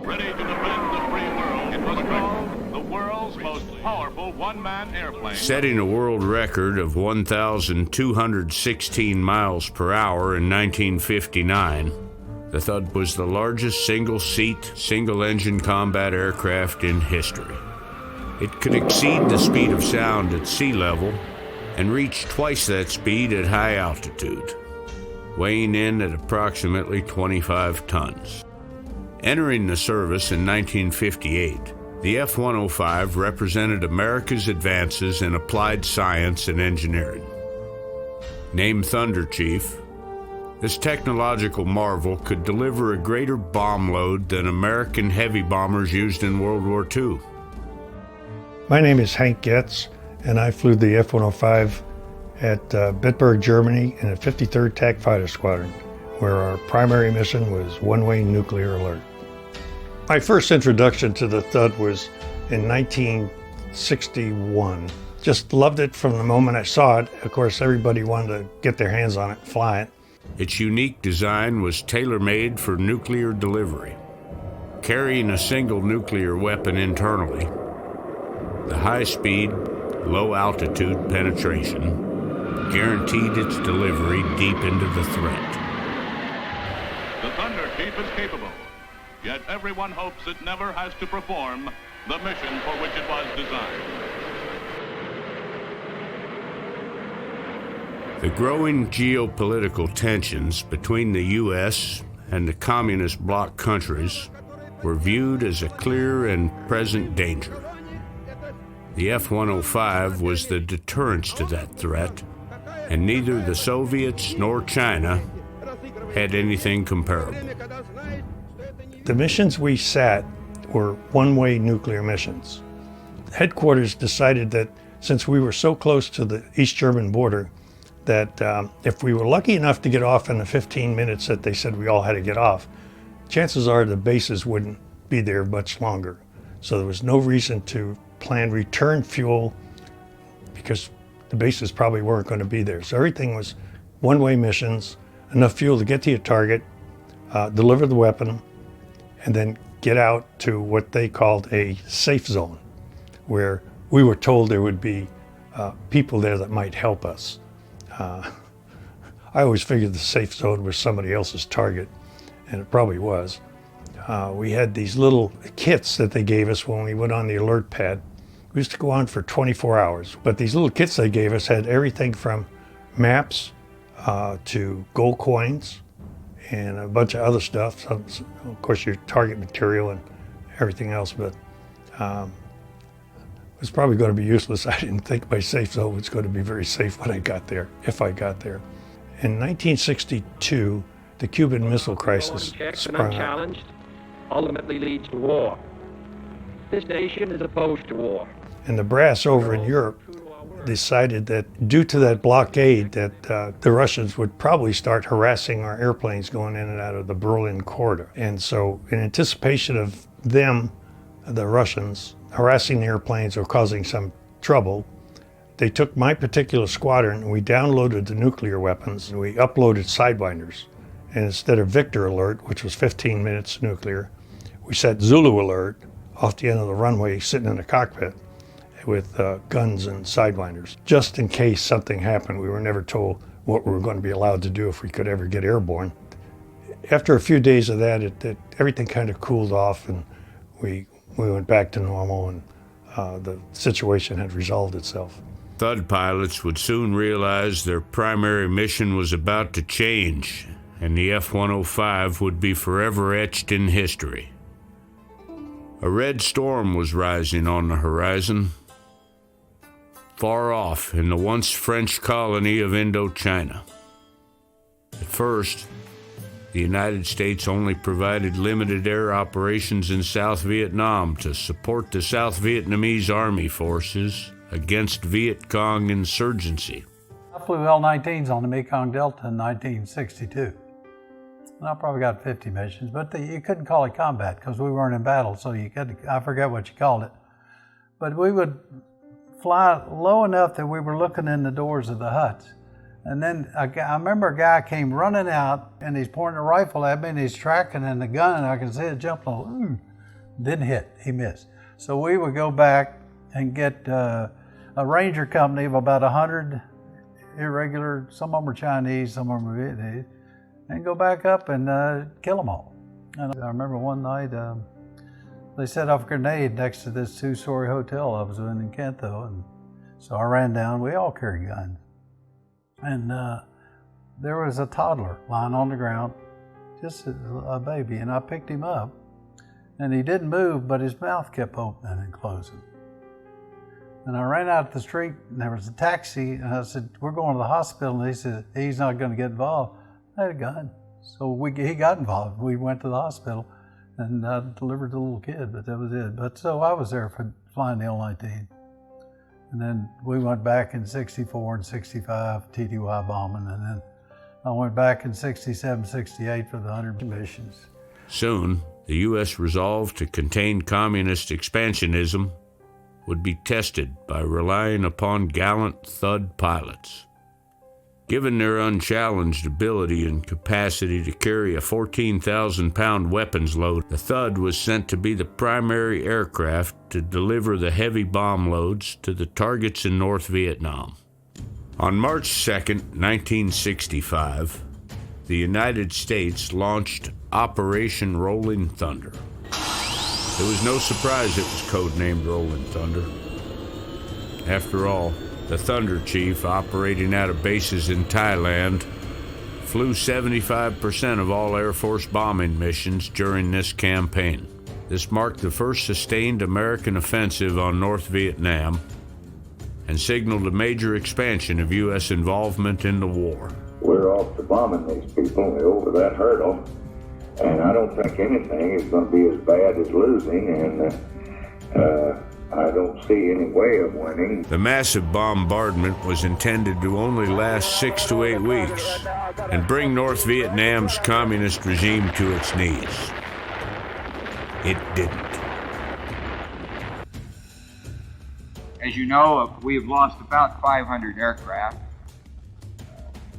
Ready to defend the free world, it was called the world's most powerful one-man airplane. Setting a world record of 1,216 miles per hour in 1959, the Thud was the largest single-seat, single-engine combat aircraft in history. It could exceed the speed of sound at sea level and reach twice that speed at high altitude, weighing in at approximately 25 tons. Entering the service in 1958, the F-105 represented America's advances in applied science and engineering. Named Thunderchief, this technological marvel could deliver a greater bomb load than American heavy bombers used in World War II. My name is Hank Getz, and I flew the F-105 at Bitburg, Germany in the 53rd TAC Fighter Squadron, where our primary mission was one-way nuclear alert. My first introduction to the Thud was in 1961. Just loved it from the moment I saw it. Of course, everybody wanted to get their hands on it and fly it. Its unique design was tailor-made for nuclear delivery. Carrying a single nuclear weapon internally, the high-speed, low-altitude penetration guaranteed its delivery deep into the threat. The Thunderchief is capable, yet everyone hopes it never has to perform the mission for which it was designed. The growing geopolitical tensions between the U.S. and the communist bloc countries were viewed as a clear and present danger. The F-105 was the deterrence to that threat, and neither the Soviets nor China had anything comparable. The missions we sat were one-way nuclear missions. Headquarters decided that since we were so close to the East German border, that if we were lucky enough to get off in the 15 minutes that they said we all had to get off, chances are the bases wouldn't be there much longer. So there was no reason to plan return fuel because the bases probably weren't going to be there. So everything was one-way missions, enough fuel to get to your target, deliver the weapon, and then get out to what they called a safe zone, where we were told there would be people there that might help us. I always figured the safe zone was somebody else's target, and it probably was. We had these little kits that they gave us when we went on the alert pad. We used to go on for 24 hours, but these little kits they gave us had everything from maps to gold coins and a bunch of other stuff. Some, of course, your target material and everything else, but it was probably going to be useless. I didn't think my safe zone was going to be very safe when I got there, if I got there. In 1962, the Cuban Missile Crisis sprung up. Ultimately leads to war. This nation is opposed to war. And the brass over in Europe decided that due to that blockade that the Russians would probably start harassing our airplanes going in and out of the Berlin corridor. And so in anticipation of them, the Russians, harassing the airplanes or causing some trouble, they took my particular squadron and we downloaded the nuclear weapons and we uploaded Sidewinders. And instead of Victor Alert, which was 15 minutes nuclear, we set Zulu Alert off the end of the runway sitting in the cockpit with guns and Sidewinders. Just in case something happened, we were never told what we were going to be allowed to do if we could ever get airborne. After a few days of that, everything kind of cooled off and we went back to normal and the situation had resolved itself. Thud pilots would soon realize their primary mission was about to change, and the F-105 would be forever etched in history. A red storm was rising on the horizon, far off in the once French colony of Indochina. At first, the United States only provided limited air operations in South Vietnam to support the South Vietnamese Army forces against Viet Cong insurgency. I flew L-19s on the Mekong Delta in 1962. And I probably got 50 missions, but you couldn't call it combat because we weren't in battle, so I forget what you called it. But we would fly low enough that we were looking in the doors of the huts. And then I remember a guy came running out and he's pointing a rifle at me and he's tracking in the gun and I can see it jump didn't hit, he missed. So we would go back and get a ranger company of about 100 irregular, some of them were Chinese, some of them were Vietnamese, and go back up and kill them all. And I remember one night they set off a grenade next to this 2-story hotel I was in Kento, and so I ran down. We all carried guns. And there was a toddler lying on the ground, just a baby, and I picked him up. And he didn't move, but his mouth kept opening and closing. And I ran out the street, and there was a taxi, and I said, "We're going to the hospital." And he said, "He's not going to get involved." I had a gun. So he got involved. We went to the hospital, and I delivered the little kid, but that was it. But so I was there for flying the L-19. And then we went back in 64 and 65, TDY bombing, and then I went back in 67, 68 for the 100 missions. Soon, the U.S. resolve to contain communist expansionism would be tested by relying upon gallant Thud pilots. Given their unchallenged ability and capacity to carry a 14,000-pound weapons load, the Thud was sent to be the primary aircraft to deliver the heavy bomb loads to the targets in North Vietnam. On March 2, 1965, the United States launched Operation Rolling Thunder. It was no surprise it was codenamed Rolling Thunder. After all, the Thunderchief, operating out of bases in Thailand, flew 75% of all Air Force bombing missions during this campaign. This marked the first sustained American offensive on North Vietnam and signaled a major expansion of U.S. involvement in the war. We're off to bombing these people. We're over that hurdle, and I don't think anything is going to be as bad as losing, and I don't see any way of winning. The massive bombardment was intended to only last 6 to 8 weeks and bring North Vietnam's communist regime to its knees. It didn't. As you know, we have lost about 500 aircraft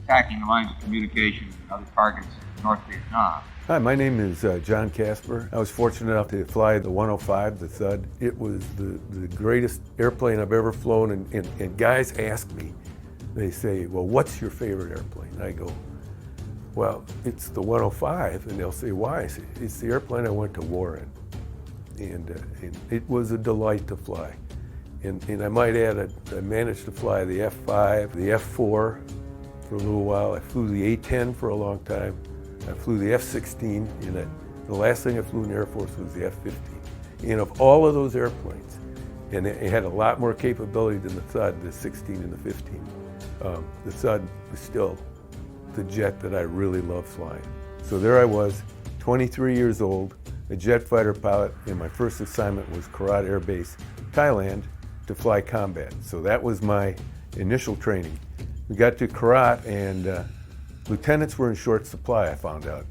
attacking the lines of communication and other targets in North Vietnam. Hi, my name is John Casper. I was fortunate enough to fly the 105, the Thud. It was the greatest airplane I've ever flown, and guys ask me, they say, "Well, what's your favorite airplane?" And I go, "Well, it's the 105, and they'll say, "Why?" I say, "It's the airplane I went to war in." And it was a delight to fly. And I might add, I managed to fly the F-5, the F-4 for a little while. I flew the A-10 for a long time. I flew the F-16, and the last thing I flew in the Air Force was the F-15. And of all of those airplanes, and it had a lot more capability than the Thud, the 16 and the 15, the Thud was still the jet that I really loved flying. So there I was, 23 years old, a jet fighter pilot, and my first assignment was Korat Air Base, Thailand, to fly combat. So that was my initial training. We got to Korat, and lieutenants were in short supply, I found out.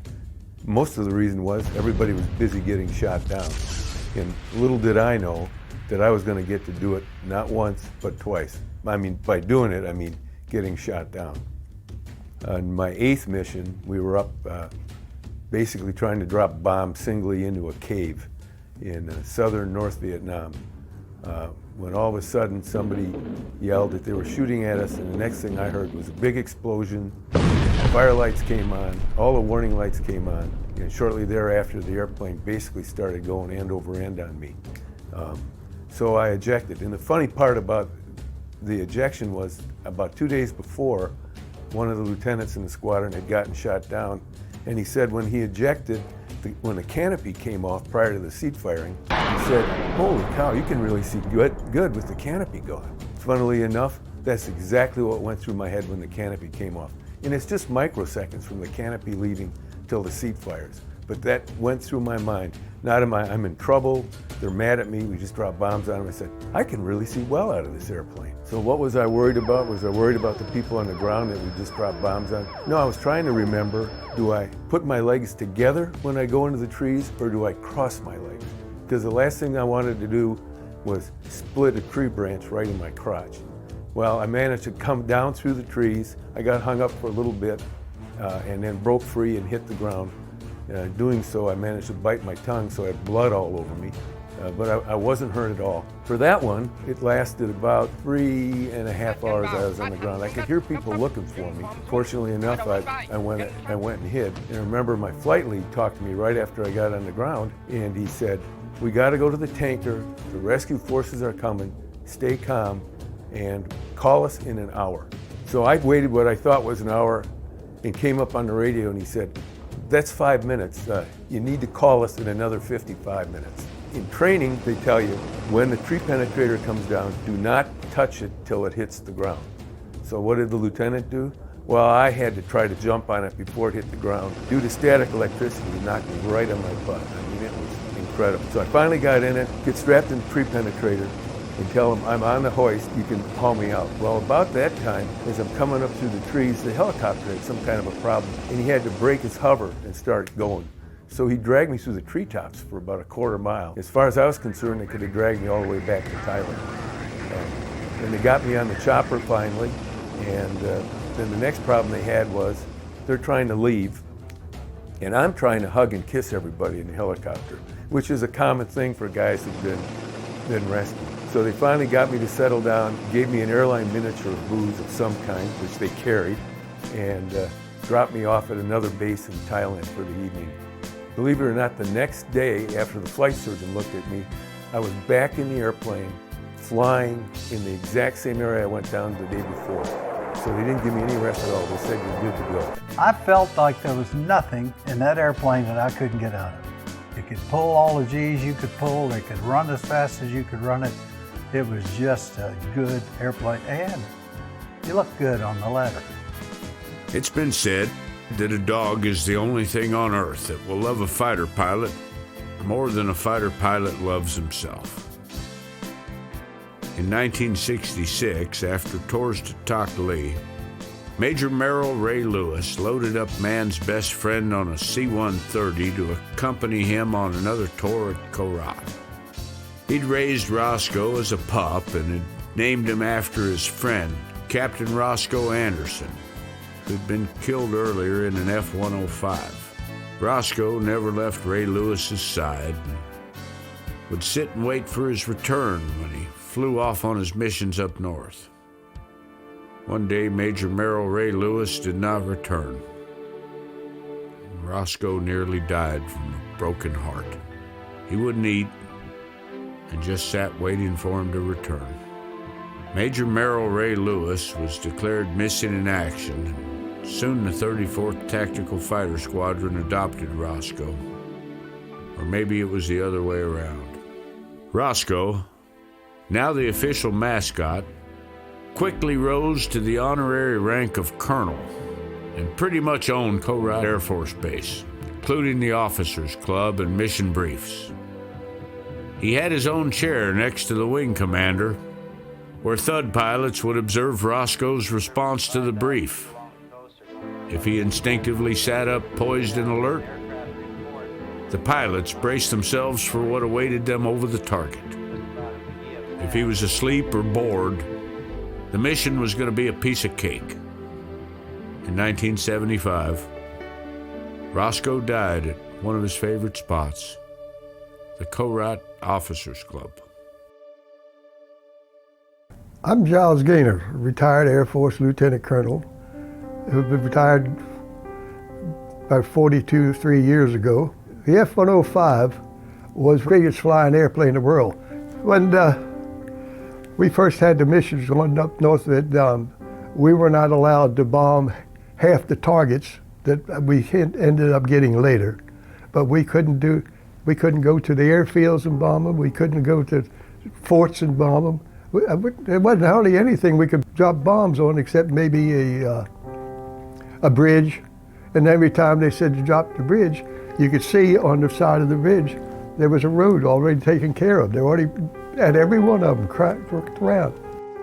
Most of the reason was everybody was busy getting shot down. And little did I know that I was going to get to do it not once, but twice. I mean, by doing it, I mean getting shot down. On my 8th mission, we were up basically trying to drop bombs singly into a cave in southern North Vietnam. When all of a sudden somebody yelled that they were shooting at us, and the next thing I heard was a big explosion. Fire lights came on, all the warning lights came on, and shortly thereafter the airplane basically started going end over end on me. So I ejected. And the funny part about the ejection was about 2 days before, one of the lieutenants in the squadron had gotten shot down, and he said when he ejected, when the canopy came off prior to the seat firing, he said, "Holy cow, you can really see good with the canopy going." Funnily enough, that's exactly what went through my head when the canopy came off. And it's just microseconds from the canopy leaving till the seat fires. But that went through my mind. I'm in trouble, they're mad at me, we just dropped bombs on them. I said, I can really see well out of this airplane. So what was I worried about? Was I worried about the people on the ground that we just dropped bombs on? No, I was trying to remember, do I put my legs together when I go into the trees, or do I cross my legs? Because the last thing I wanted to do was split a tree branch right in my crotch. Well, I managed to come down through the trees. I got hung up for a little bit and then broke free and hit the ground. Doing so, I managed to bite my tongue, so I had blood all over me, but I wasn't hurt at all. For that one, it lasted about 3.5 hours I was on the ground. I could hear people looking for me. Fortunately enough, I went and hid. And I remember my flight lead talked to me right after I got on the ground, and he said, we got to go to the tanker, the rescue forces are coming, stay calm, and call us in an hour. So I waited what I thought was an hour and came up on the radio, and he said, that's 5 minutes. You need to call us in another 55 minutes. In training, they tell you, when the tree penetrator comes down, do not touch it till it hits the ground. So what did the lieutenant do? Well, I had to try to jump on it before it hit the ground. Due to static electricity, it knocked me right on my butt. I mean, it was incredible. So I finally got in it, get strapped in the tree penetrator, and tell him, I'm on the hoist, you can haul me out. Well, about that time, as I'm coming up through the trees, the helicopter had some kind of a problem, and he had to break his hover and start going. So he dragged me through the treetops for about a quarter mile. As far as I was concerned, they could have dragged me all the way back to Thailand. And they got me on the chopper finally, and then the next problem they had was they're trying to leave, and I'm trying to hug and kiss everybody in the helicopter, which is a common thing for guys who've been rescued. So they finally got me to settle down, gave me an airline miniature of booze of some kind, which they carried, and dropped me off at another base in Thailand for the evening. Believe it or not, the next day after the flight surgeon looked at me, I was back in the airplane, flying in the exact same area I went down the day before. So they didn't give me any rest at all. They said you're good to go. I felt like there was nothing in that airplane that I couldn't get out of. It could pull all the G's you could pull. It could run as fast as you could run it. It was just a good airplane, and you look good on the ladder. It's been said that a dog is the only thing on earth that will love a fighter pilot more than a fighter pilot loves himself. In 1966, after tours to Takali, Major Merrill Ray Lewis loaded up man's best friend on a C-130 to accompany him on another tour at Korat. He'd raised Roscoe as a pup and had named him after his friend, Captain Roscoe Anderson, who'd been killed earlier in an F-105. Roscoe never left Ray Lewis's side and would sit and wait for his return when he flew off on his missions up north. One day, Major Merrill Ray Lewis did not return. And Roscoe nearly died from a broken heart. He wouldn't eat and just sat waiting for him to return. Major Merrill Ray Lewis was declared missing in action. Soon the 34th Tactical Fighter Squadron adopted Roscoe. Or maybe it was the other way around. Roscoe, now the official mascot, quickly rose to the honorary rank of colonel and pretty much owned Korat Air Force Base, including the Officers Club and mission briefs. He had his own chair next to the wing commander, where Thud pilots would observe Roscoe's response to the brief. If he instinctively sat up, poised and alert, the pilots braced themselves for what awaited them over the target. If he was asleep or bored, the mission was going to be a piece of cake. In 1975, Roscoe died at one of his favorite spots, the Korat Officers Club. I'm Giles Gaynor, retired Air Force Lieutenant Colonel, who retired about 43 years ago. The F-105 was the biggest flying airplane in the world. When we first had the missions going up north of Vietnam, we were not allowed to bomb half the targets that we ended up getting later. But we couldn't go to the airfields and bomb them. We couldn't go to forts and bomb them. There wasn't hardly anything we could drop bombs on except maybe a a bridge, and every time they said to drop the bridge, you could see on the side of the bridge there was a road already taken care of. They already had every one of them worked around.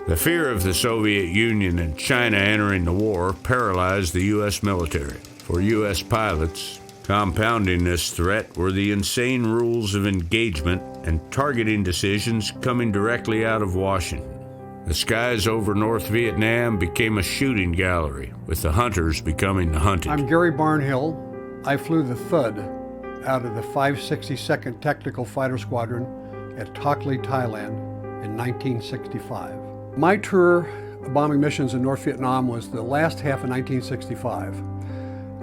The fear of the Soviet Union and China entering the war paralyzed the U.S. military. For U.S. pilots, compounding this threat were the insane rules of engagement and targeting decisions coming directly out of Washington. The skies over North Vietnam became a shooting gallery, with the hunters becoming the hunted. I'm Gary Barnhill. I flew the Thud out of the 562nd Technical Fighter Squadron at Tok Lee, Thailand in 1965. My tour of bombing missions in North Vietnam was the last half of 1965.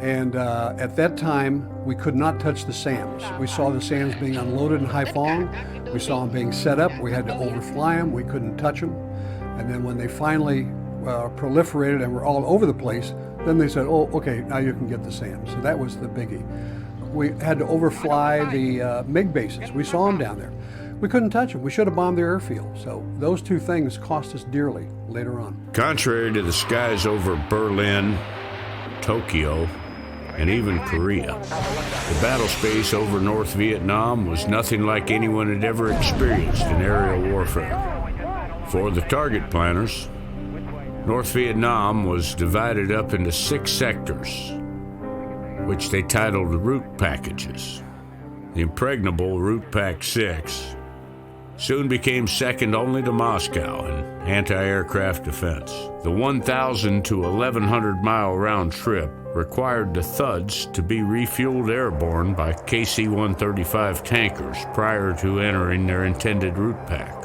And at that time, we could not touch the SAMs. We saw the SAMs being unloaded in Haiphong. We saw them being set up. We had to overfly them. We couldn't touch them. And then when they finally proliferated and were all over the place, then they said, oh, okay, now you can get the SAMs. So that was the biggie. We had to overfly the MiG bases. We saw them down there. We couldn't touch them. We should have bombed the airfield. So those two things cost us dearly later on. Contrary to the skies over Berlin, Tokyo, and even Korea, the battle space over North Vietnam was nothing like anyone had ever experienced in aerial warfare. For the target planners, North Vietnam was divided up into 6 sectors, which they titled route packages. The impregnable Route Pack 6 soon became second only to Moscow in anti-aircraft defense. The 1,000 to 1,100 mile round trip required the Thuds to be refueled airborne by KC-135 tankers prior to entering their intended route pack.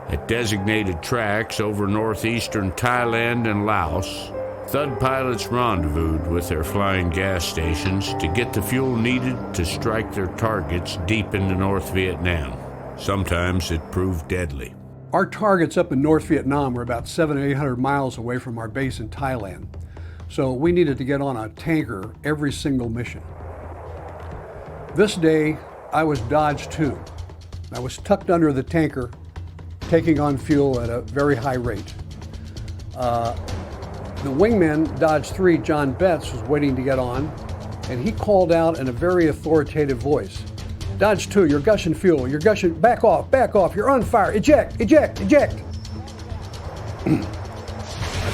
At designated tracks over northeastern Thailand and Laos, Thud pilots rendezvoused with their flying gas stations to get the fuel needed to strike their targets deep into North Vietnam. Sometimes it proved deadly. Our targets up in North Vietnam were about 700 to 800 miles away from our base in Thailand. So we needed to get on a tanker every single mission. This day, I was Dodge 2. I was tucked under the tanker, taking on fuel at a very high rate. The wingman, Dodge 3, John Betts, was waiting to get on, and he called out in a very authoritative voice, Dodge 2, you're gushing fuel, you're gushing, back off, you're on fire, eject, eject, eject. I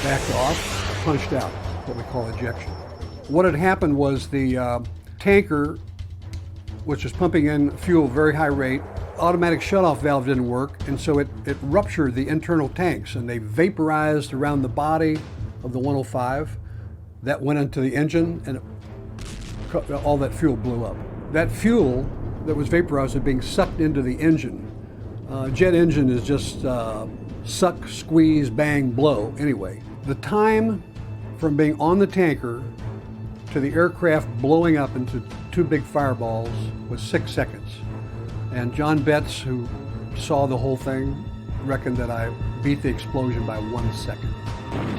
backed off, I punched out, what we call ejection. What had happened was the tanker, which was pumping in fuel at a very high rate, automatic shutoff valve didn't work, and so it ruptured the internal tanks, and they vaporized around the body of the 105. That went into the engine, and all that fuel blew up. That fuel that was vaporized was being sucked into the engine. Jet engine is just suck, squeeze, bang, blow. Anyway, the time from being on the tanker to the aircraft blowing up into 2 big fireballs was 6 seconds. And John Betts, who saw the whole thing, reckoned that I beat the explosion by 1 second.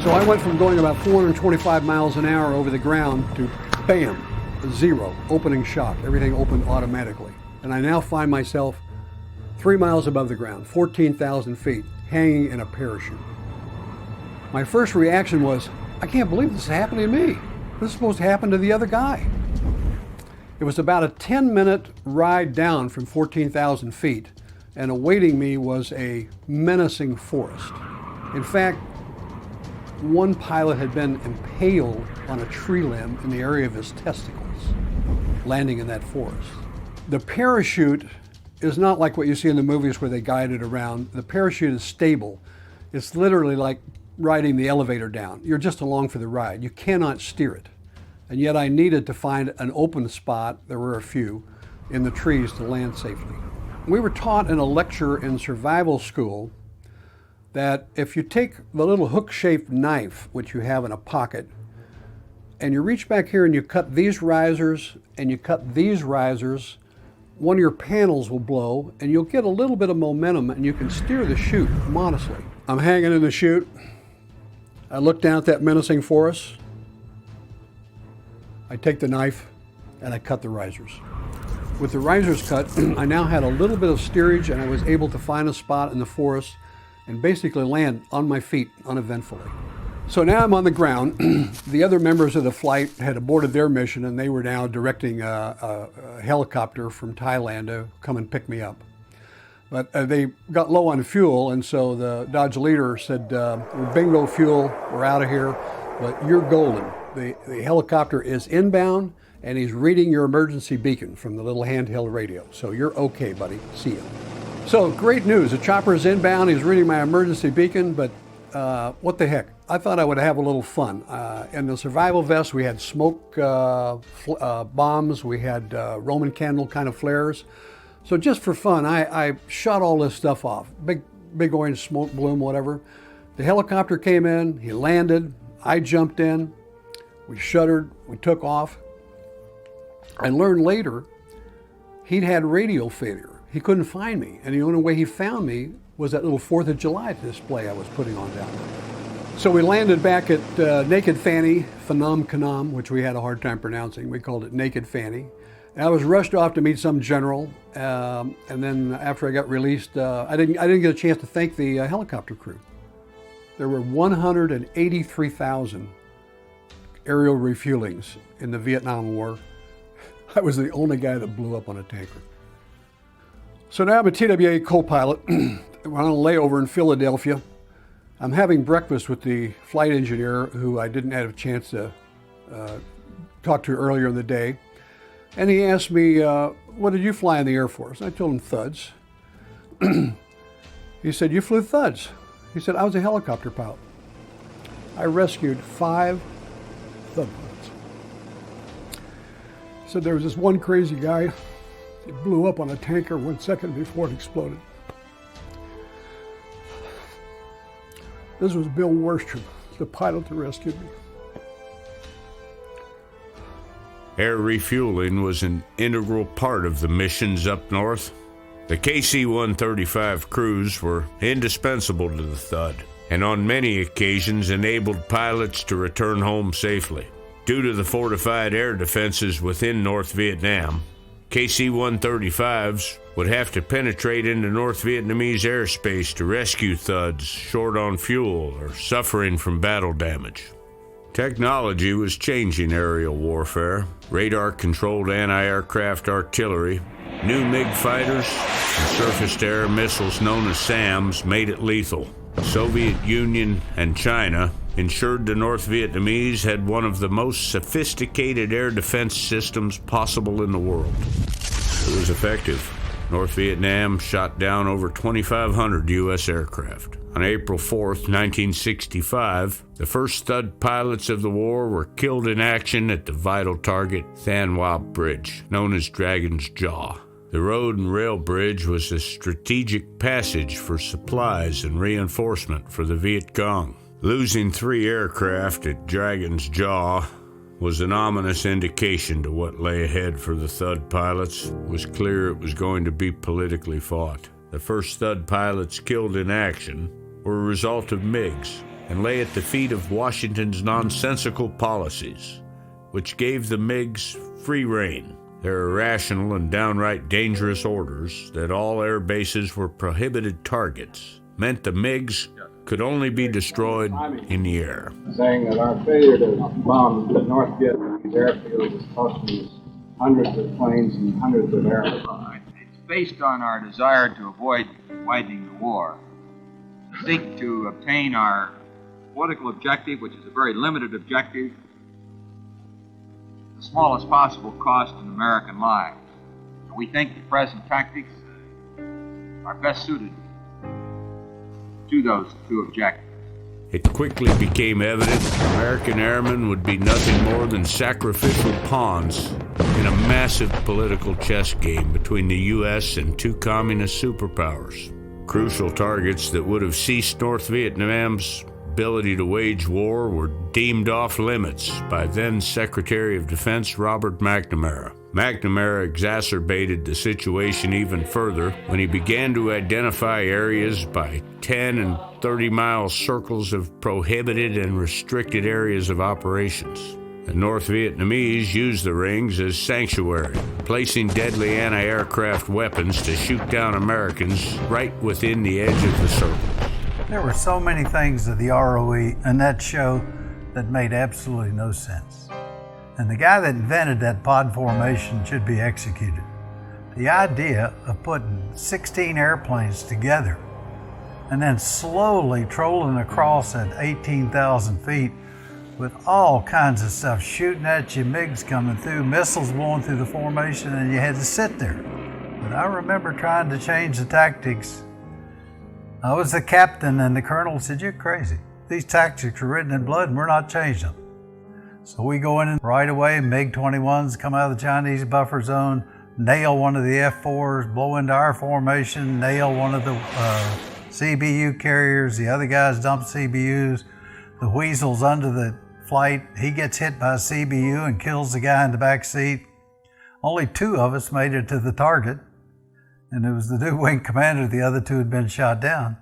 So I went from going about 425 miles an hour over the ground to bam, 0, opening shock. Everything opened automatically. And I now find myself 3 miles above the ground, 14,000 feet, hanging in a parachute. My first reaction was, I can't believe this is happening to me. This is supposed to happen to the other guy. It was about a 10-minute ride down from 14,000 feet, and awaiting me was a menacing forest. In fact, one pilot had been impaled on a tree limb in the area of his testicles, landing in that forest. The parachute is not like what you see in the movies where they guide it around. The parachute is stable. It's literally like riding the elevator down. You're just along for the ride. You cannot steer it. And yet I needed to find an open spot, there were a few, in the trees to land safely. We were taught in a lecture in survival school that if you take the little hook-shaped knife, which you have in a pocket, and you reach back here and you cut these risers and you cut these risers, one of your panels will blow and you'll get a little bit of momentum and you can steer the chute modestly. I'm hanging in the chute. I look down at that menacing forest. I take the knife and I cut the risers. With the risers cut, I now had a little bit of steerage and I was able to find a spot in the forest and basically land on my feet uneventfully. So now I'm on the ground. The other members of the flight had aborted their mission, and they were now directing a helicopter from Thailand to come and pick me up. But they got low on fuel, and so the Dodge leader said, "We're bingo fuel, we're out of here, but you're golden. The helicopter is inbound, and he's reading your emergency beacon from the little handheld radio. So you're okay, buddy. See ya." So great news. The chopper is inbound. He's reading my emergency beacon, but what the heck? I thought I would have a little fun. In the survival vest, we had smoke bombs. We had Roman candle kind of flares. So just for fun, I shot all this stuff off. Big orange smoke bloom, whatever. The helicopter came in. He landed. I jumped in. We shuttered. We took off. I learned later he'd had radio failure. He couldn't find me. And the only way he found me was that little 4th of July display I was putting on down there. So we landed back at Naked Fanny, Phnom Penh, which we had a hard time pronouncing. We called it Naked Fanny. And I was rushed off to meet some general. And then after I got released, I didn't get a chance to thank the helicopter crew. There were 183,000 aerial refuelings in the Vietnam War. I was the only guy that blew up on a tanker. So now I'm a TWA co-pilot. We're on a layover in Philadelphia. I'm having breakfast with the flight engineer who I didn't have a chance to talk to earlier in the day. And he asked me, what did you fly in the Air Force? I told him Thuds. He said, "You flew Thuds?" He said, "I was a helicopter pilot. I rescued 5 Thud pilots." He said there was this one crazy guy. He blew up on a tanker 1 second before it exploded. This was Bill Worstrom, the pilot that rescued me. Air refueling was an integral part of the missions up north. The KC-135 crews were indispensable to the Thud, and on many occasions enabled pilots to return home safely. Due to the fortified air defenses within North Vietnam, KC-135s would have to penetrate into North Vietnamese airspace to rescue Thuds short on fuel or suffering from battle damage. Technology was changing aerial warfare. Radar-controlled anti-aircraft artillery, new MiG fighters, and surface-to-air missiles known as SAMs made it lethal. The Soviet Union and China ensured the North Vietnamese had one of the most sophisticated air defense systems possible in the world. It was effective. North Vietnam shot down over 2,500 U.S. aircraft. On April 4th, 1965, the first Thud pilots of the war were killed in action at the vital target Than Wap Bridge, known as Dragon's Jaw. The road and rail bridge was a strategic passage for supplies and reinforcement for the Viet Cong. Losing 3 aircraft at Dragon's Jaw was an ominous indication to what lay ahead for the Thud pilots. It was clear it was going to be politically fought. The first Thud pilots killed in action were a result of MiGs and lay at the feet of Washington's nonsensical policies, which gave the MiGs free rein. Their irrational and downright dangerous orders that all air bases were prohibited targets meant the MiGs could only be destroyed in the air. Saying that our failure to bomb the North Vietnamese airfield is costing us hundreds of planes and hundreds of aircraft. It's based on our desire to avoid widening the war, to seek to obtain our political objective, which is a very limited objective, the smallest possible cost in American lives. We think the present tactics are best suited to those 2 objectives. It quickly became evident American airmen would be nothing more than sacrificial pawns in a massive political chess game between the U.S. and 2 communist superpowers. Crucial targets that would have ceased North Vietnam's ability to wage war were deemed off limits by then Secretary of Defense Robert McNamara. McNamara exacerbated the situation even further when he began to identify areas by 10 and 30-mile circles of prohibited and restricted areas of operations. The North Vietnamese used the rings as sanctuary, placing deadly anti-aircraft weapons to shoot down Americans right within the edge of the circle. There were so many things of the ROE and that show that made absolutely no sense. And the guy that invented that pod formation should be executed. The idea of putting 16 airplanes together and then slowly trolling across at 18,000 feet with all kinds of stuff shooting at you, MiGs coming through, missiles blowing through the formation, and you had to sit there. But I remember trying to change the tactics. I was the captain, and the colonel said, "You're crazy. These tactics are written in blood, and we're not changing them." So we go in and right away, MiG-21s come out of the Chinese buffer zone, nail one of the F-4s, blow into our formation, nail one of the CBU carriers. The other guys dump CBUs. The Weasel's under the flight. He gets hit by a CBU and kills the guy in the back seat. Only 2 of us made it to the target, and it was the new wing commander. The other 2 had been shot down.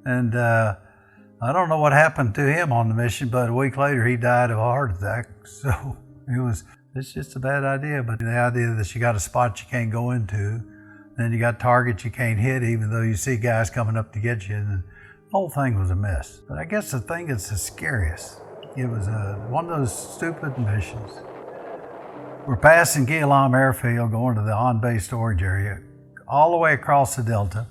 And I don't know what happened to him on the mission, but a week later he died of a heart attack. So it's just a bad idea. But the idea that you got a spot you can't go into, then you got targets you can't hit even though you see guys coming up to get you. And the whole thing was a mess. But I guess the thing that's the scariest, it was one of those stupid missions. We're passing Guillaume Airfield going to the on-base storage area, all the way across the Delta.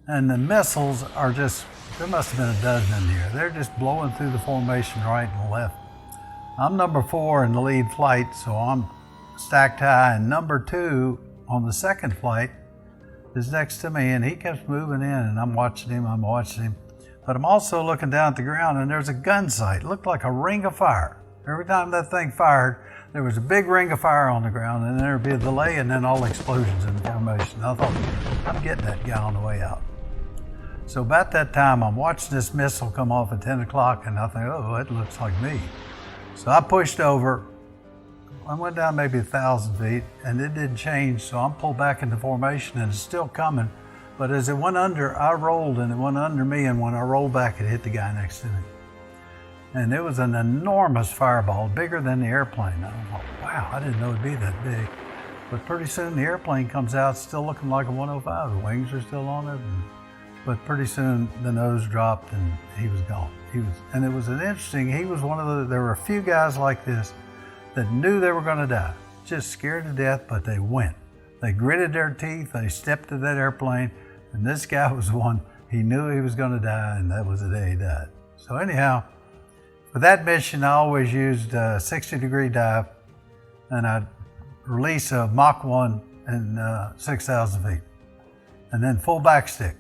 And the missiles are just, there must have been a dozen in the air. They're just blowing through the formation right and left. I'm number 4 in the lead flight, so I'm stacked high, and number 2 on the second flight is next to me, and he kept moving in, and I'm watching him. But I'm also looking down at the ground, and there's a gun sight. It looked like a ring of fire. Every time that thing fired, there was a big ring of fire on the ground, and then there'd be a delay, and then all explosions in the formation. I thought, I'm getting that guy on the way out. So about that time, I'm watching this missile come off at 10 o'clock, and I think, oh, it looks like me. So I pushed over. I went down maybe 1,000 feet, and it didn't change, so I'm pulled back into formation, and it's still coming. But as it went under, I rolled, and it went under me, and when I rolled back, it hit the guy next to me. And it was an enormous fireball, bigger than the airplane. I thought, wow, I didn't know it'd be that big. But pretty soon the airplane comes out still looking like a 105. The wings are still on it. But pretty soon the nose dropped and he was gone. And it was an interesting, he was one of there were a few guys like this that knew they were gonna die, just scared to death, but they went. They gritted their teeth, they stepped to that airplane, and this guy was one, he knew he was gonna die, and that was the day he died. So anyhow, for that mission, I always used a 60-degree dive, and I'd release a Mach 1 in 6,000 feet, and then full backstick.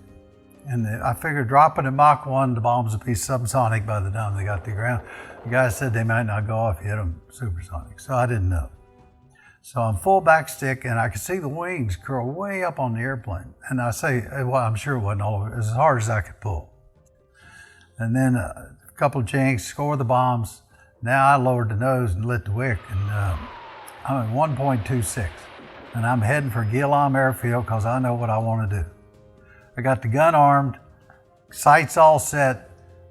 And I figured dropping at Mach 1, the bombs would be subsonic by the time they got to the ground. The guy said they might not go off, you hit them supersonic, so I didn't know. So I'm full backstick, and I could see the wings curl way up on the airplane. And I say, well, I'm sure it wasn't all of it, as hard as I could pull. And then a couple of jinks, score the bombs. Now I lowered the nose and lit the wick, and I'm at 1.26. And I'm heading for Guillaume Airfield because I know what I want to do. I got the gun armed, sights all set,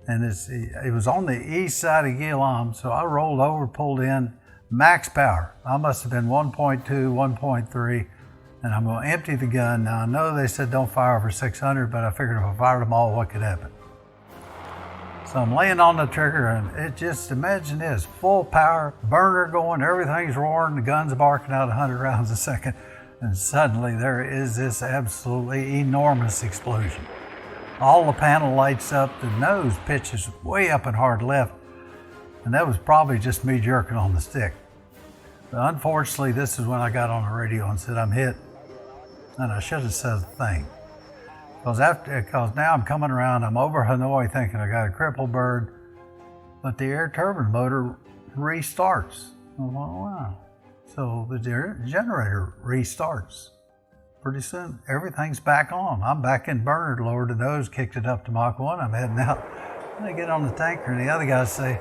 and it was on the east side of Guillaume, so I rolled over, pulled in, max power. I must have been 1.2, 1.3, and I'm going to empty the gun. Now I know they said don't fire over 600, but I figured if I fired them all, what could happen? So I'm laying on the trigger, and it just, imagine this, full power, burner going, everything's roaring, the gun's barking out 100 rounds a second. And suddenly there is this absolutely enormous explosion. All the panel lights up, the nose pitches way up and hard left, and that was probably just me jerking on the stick. But unfortunately, this is when I got on the radio and said, I'm hit. And I should have said a thing. Because now I'm coming around, I'm over Hanoi thinking I got a crippled bird, but the air turbine motor restarts. I'm like, wow. So the generator restarts. Pretty soon, everything's back on. I'm back in burner, lowered the nose, kicked it up to Mach 1, I'm heading out. And I get on the tanker, and the other guys say,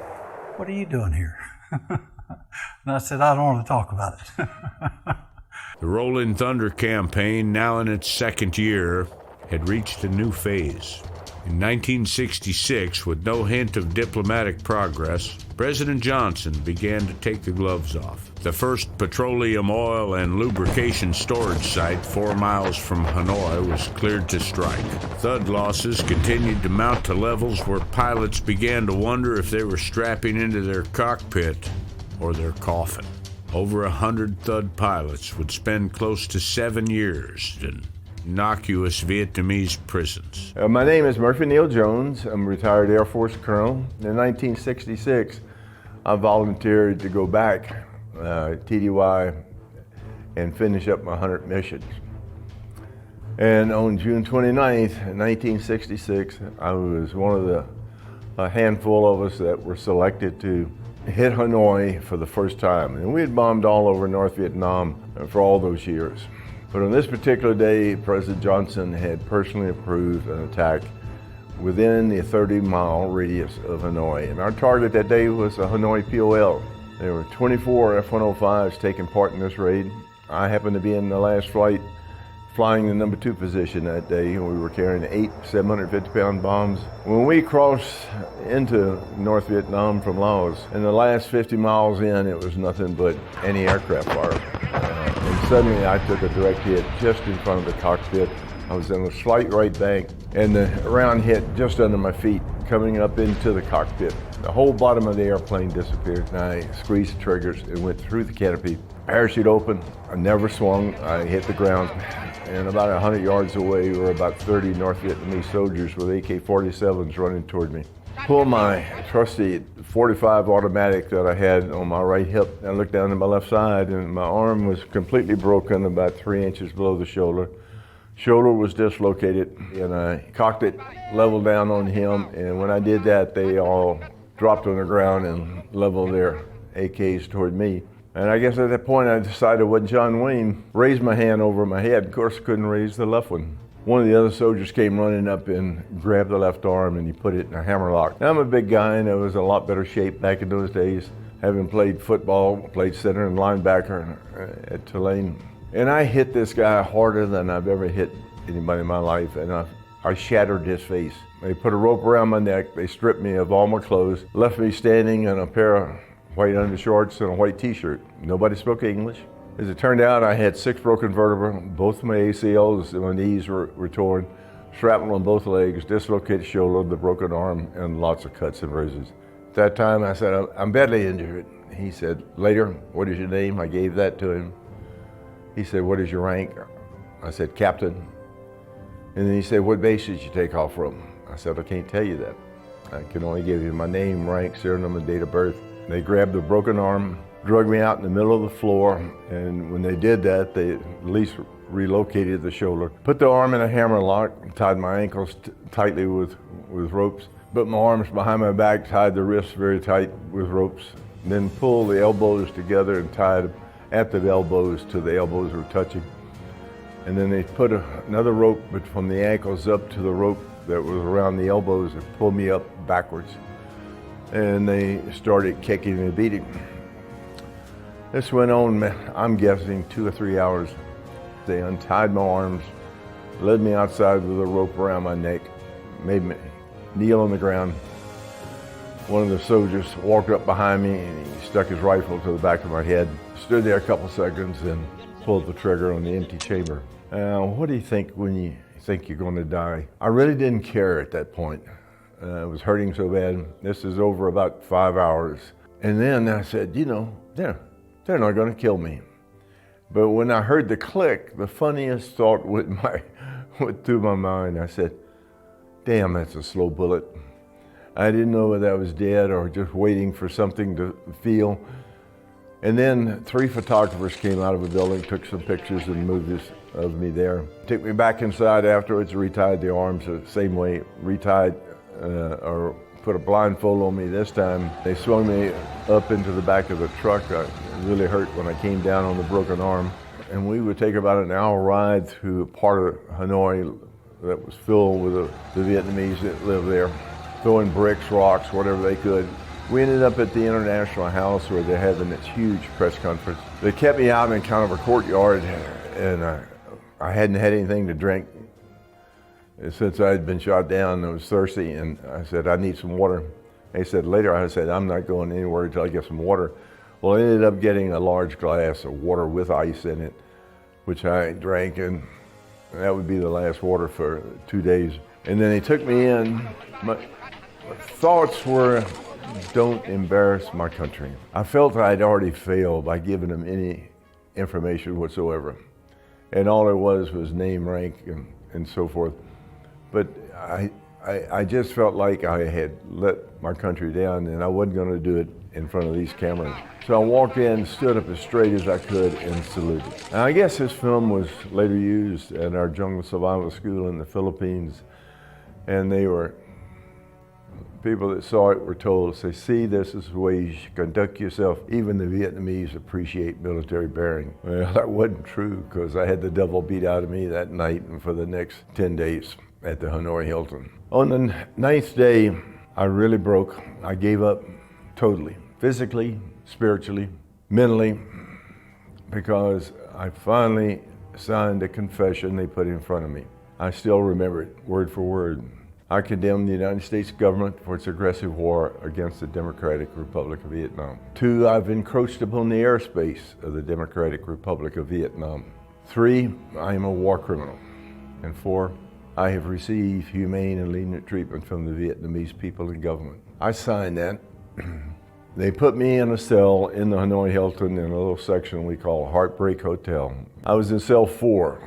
what are you doing here? And I said, I don't want to talk about it. The Rolling Thunder campaign, now in its second year, had reached a new phase. In 1966, with no hint of diplomatic progress, President Johnson began to take the gloves off. The first petroleum, oil, and lubrication storage site 4 miles from Hanoi was cleared to strike. Thud losses continued to mount to levels where pilots began to wonder if they were strapping into their cockpit or their coffin. Over 100 Thud pilots would spend close to 7 years in innocuous Vietnamese prisons. My name is Murphy Neal Jones. I'm a retired Air Force colonel. In 1966, I volunteered to go back TDY and finish up my 100 missions. And on June 29th, 1966, I was one of a handful of us that were selected to hit Hanoi for the first time. And we had bombed all over North Vietnam for all those years. But on this particular day, President Johnson had personally approved an attack within the 30-mile radius of Hanoi. And our target that day was a Hanoi POL. There were 24 F-105s taking part in this raid. I happened to be in the last flight flying the number 2 position that day, and we were carrying 8 750-pound bombs. When we crossed into North Vietnam from Laos, in the last 50 miles in, it was nothing but anti-aircraft fire. And suddenly I took a direct hit just in front of the cockpit. I was in a slight right bank, and the round hit just under my feet, coming up into the cockpit. The whole bottom of the airplane disappeared, and I squeezed the triggers and went through the canopy. Parachute open, I never swung, I hit the ground. And about 100 yards away were about 30 North Vietnamese soldiers with AK-47s running toward me. Pulled my trusty .45 automatic that I had on my right hip. I looked down to my left side, and my arm was completely broken, about 3 inches below the shoulder. Shoulder was dislocated, and I cocked it level down on him, and when I did that, they all dropped on the ground and leveled their AKs toward me. And I guess at that point I decided what John Wayne raised my hand over my head. Of course, I couldn't raise the left one. One of the other soldiers came running up and grabbed the left arm, and he put it in a hammerlock. Now, I'm a big guy, and I was in a lot better shape back in those days, having played football, played center and linebacker at Tulane. And I hit this guy harder than I've ever hit anybody in my life, and I shattered his face. They put a rope around my neck, they stripped me of all my clothes, left me standing in a pair of white undershorts and a white t-shirt. Nobody spoke English. As it turned out, I had 6 broken vertebrae, both my ACLs and my knees were torn, shrapnel on both legs, dislocated shoulder, the broken arm, and lots of cuts and bruises. At that time, I said, I'm badly injured. He said, later, what is your name? I gave that to him. He said, what is your rank? I said, captain. And then he said, what base did you take off from? I said, I can't tell you that. I can only give you my name, rank, serial number, date of birth. They grabbed the broken arm, drug me out in the middle of the floor, and when they did that, they at least relocated the shoulder. Put the arm in a hammerlock, tied my ankles tightly with ropes, put my arms behind my back, tied the wrists very tight with ropes, then pulled the elbows together and tied at the elbows till the elbows were touching. And then they put another rope from the ankles up to the rope that was around the elbows and pulled me up backwards. And they started kicking and beating. This went on, I'm guessing, 2 or 3 hours. They untied my arms, led me outside with a rope around my neck, made me kneel on the ground. One of the soldiers walked up behind me and he stuck his rifle to the back of my head, stood there a couple seconds and pulled the trigger on the empty chamber. What do you think when you think you're going to die? I really didn't care at that point. It was hurting so bad. This is over about 5 hours. And then I said, you know, they're not going to kill me. But when I heard the click, the funniest thought went through my mind. I said, damn, that's a slow bullet. I didn't know whether I was dead or just waiting for something to feel. And then 3 photographers came out of the building, took some pictures and movies of me there. Took me back inside afterwards, retied the arms the same way, retied or put a blindfold on me this time. They swung me up into the back of the truck. It really hurt when I came down on the broken arm. And we would take about an hour ride through a part of Hanoi that was filled with the Vietnamese that lived there, throwing bricks, rocks, whatever they could. We ended up at the International House where they're having this huge press conference. They kept me out in kind of a courtyard, and I hadn't had anything to drink. Since I had been shot down, I was thirsty, and I said, I need some water. He said, later, I said, I'm not going anywhere until I get some water. Well, I ended up getting a large glass of water with ice in it, which I drank, and that would be the last water for 2 days. And then they took me in. My thoughts were, don't embarrass my country. I felt I'd already failed by giving them any information whatsoever. And all it was name, rank, and so forth. But I just felt like I had let my country down, and I wasn't going to do it in front of these cameras. So I walked in, stood up as straight as I could, and saluted. And I guess this film was later used at our jungle survival school in the Philippines, and they were, people that saw it were told, say, see, this is the way you should conduct yourself. Even the Vietnamese appreciate military bearing. Well, that wasn't true, because I had the devil beat out of me that night and for the next 10 days at the Hanoi Hilton. On the 9th day, I really broke. I gave up totally, physically, spiritually, mentally, because I finally signed a confession they put in front of me. I still remember it, word for word. I condemn the United States government for its aggressive war against the Democratic Republic of Vietnam. 2, I've encroached upon the airspace of the Democratic Republic of Vietnam. 3, I am a war criminal. And 4, I have received humane and lenient treatment from the Vietnamese people and government. I signed that. They put me in a cell in the Hanoi Hilton in a little section we call Heartbreak Hotel. I was in cell 4,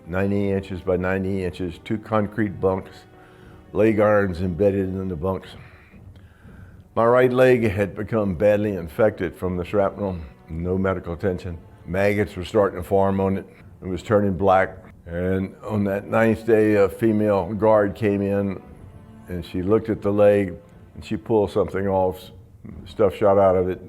90 inches by 90 inches, 2 concrete bunks, leg irons embedded in the bunks. My right leg had become badly infected from the shrapnel, no medical attention. Maggots were starting to form on it. It was turning black. And on that 9th day, a female guard came in, and she looked at the leg, and she pulled something off, stuff shot out of it.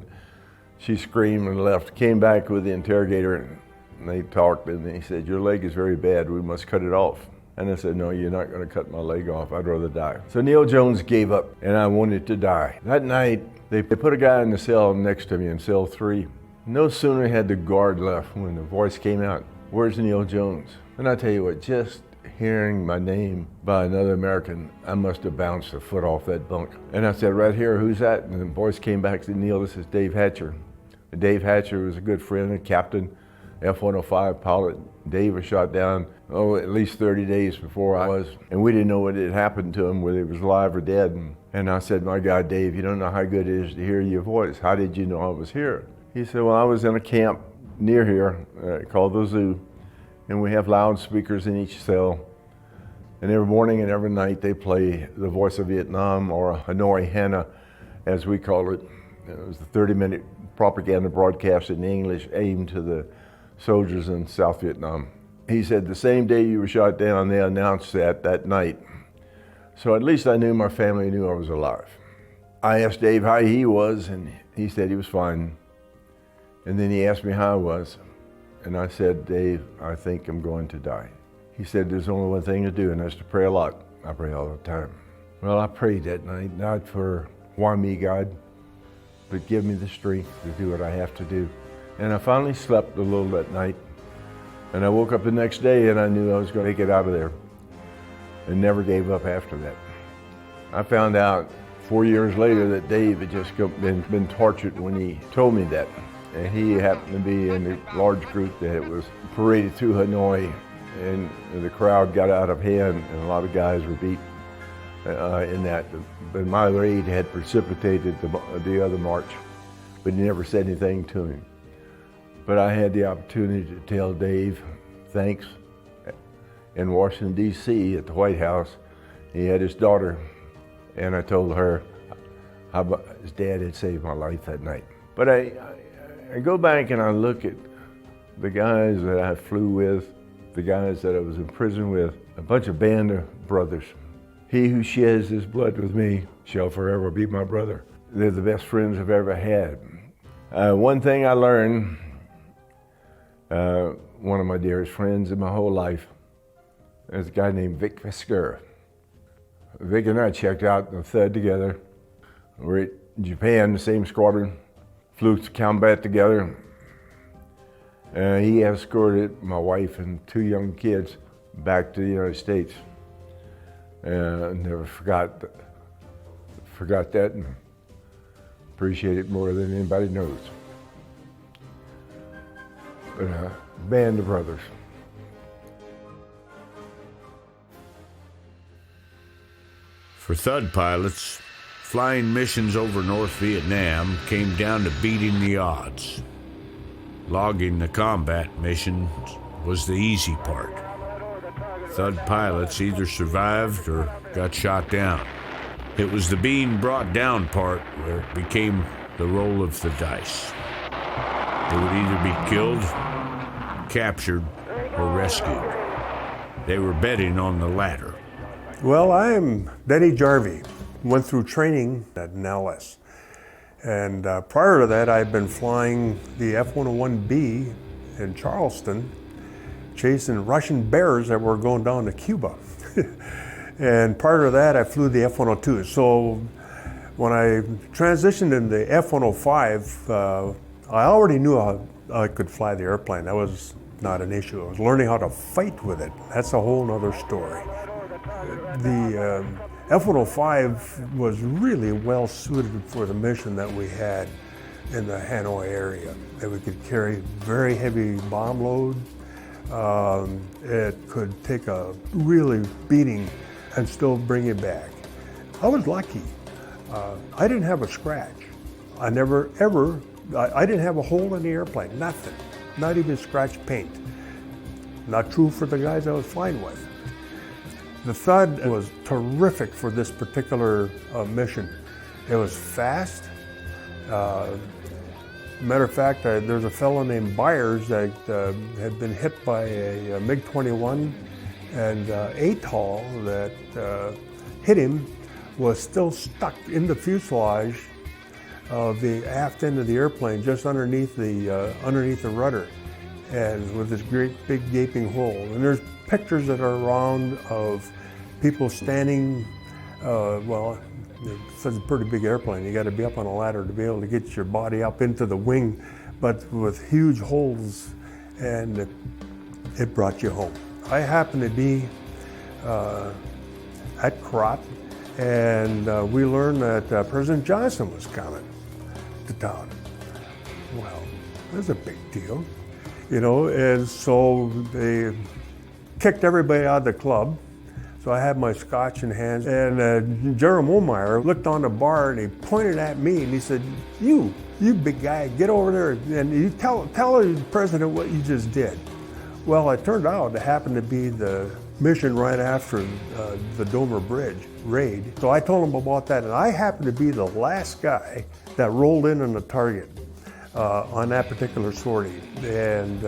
She screamed and left, came back with the interrogator, and they talked, and he said, your leg is very bad, we must cut it off. And I said, no, you're not going to cut my leg off, I'd rather die. So Neil Jones gave up, and I wanted to die. That night, they put a guy in the cell next to me in cell 3. No sooner had the guard left when the voice came out, where's Neil Jones? And I tell you what, just hearing my name by another American, I must have bounced a foot off that bunk. And I said, right here, who's that? And the voice came back and said, Neil, this is Dave Hatcher. And Dave Hatcher was a good friend, a captain, F-105 pilot. Dave was shot down, at least 30 days before I was. And we didn't know what had happened to him, whether he was alive or dead. And I said, my God, Dave, you don't know how good it is to hear your voice. How did you know I was here? He said, well, I was in a camp near here called the Zoo. And we have loudspeakers in each cell. And every morning and every night they play the Voice of Vietnam, or Hanoi Hana, as we call it. It was the 30-minute propaganda broadcast in English aimed to the soldiers in South Vietnam. He said the same day you were shot down, they announced that night. So at least I knew my family knew I was alive. I asked Dave how he was, and he said he was fine. And then he asked me how I was. And I said, Dave, I think I'm going to die. He said, there's only one thing to do, and that's to pray a lot. I pray all the time. Well, I prayed that night, not for why me, God, but give me the strength to do what I have to do. And I finally slept a little that night. And I woke up the next day and I knew I was going to make it out of there. And never gave up after that. I found out 4 years later that Dave had just been tortured when he told me that. And he happened to be in a large group that was paraded through Hanoi, and the crowd got out of hand, and a lot of guys were beat in that. But my raid had precipitated the other march, but he never said anything to me. But I had the opportunity to tell Dave thanks in Washington, D.C. at the White House. He had his daughter, and I told her how his dad had saved my life that night. But I go back and I look at the guys that I flew with, the guys that I was in prison with, a bunch of band of brothers. He who sheds his blood with me shall forever be my brother. They're the best friends I've ever had. One thing I learned, one of my dearest friends in my whole life, is a guy named Vizcarra. Vic and I checked out the Thud together. We're at Japan, the same squadron. Flew to combat together. He escorted my wife and 2 young kids back to the United States. And never forgot that, and appreciate it more than anybody knows. But a band of brothers. For Thud pilots, flying missions over North Vietnam came down to beating the odds. Logging the combat missions was the easy part. Thud pilots either survived or got shot down. It was the being brought down part where it became the roll of the dice. They would either be killed, captured, or rescued. They were betting on the latter. Well, I'm Denny Jarvie. Went through training at Nellis. And prior to that, I'd been flying the F-101B in Charleston, chasing Russian bears that were going down to Cuba. And prior to that, I flew the F-102. So when I transitioned into the F-105, I already knew I could fly the airplane. That was not an issue. I was learning how to fight with it. That's a whole nother story. The F-105 was really well suited for the mission that we had in the Hanoi area. That we could carry very heavy bomb load. It could take a really beating and still bring it back. I was lucky. I didn't have a scratch. I never ever, I didn't have a hole in the airplane, nothing. Not even scratch paint. Not true for the guys I was flying with. The Thud was terrific for this particular mission. It was fast. Matter of fact, there's a fellow named Byers that had been hit by a MiG-21, and ATOL that hit him was still stuck in the fuselage of the aft end of the airplane, just underneath the rudder, and with this great big gaping hole. And there's pictures that are around of people standing, well, it's a pretty big airplane. You got to be up on a ladder to be able to get your body up into the wing, but with huge holes, and it brought you home. I happened to be at Crot, and we learned that President Johnson was coming to town. Well, that's a big deal, you know, and so they kicked everybody out of the club. So I had my scotch in hand, and Jerome Omeyer looked on the bar and he pointed at me and he said, you big guy, get over there and you tell the president what you just did. Well, it turned out it happened to be the mission right after the Dover Bridge raid. So I told him about that, and I happened to be the last guy that rolled in on the target on that particular sortie. And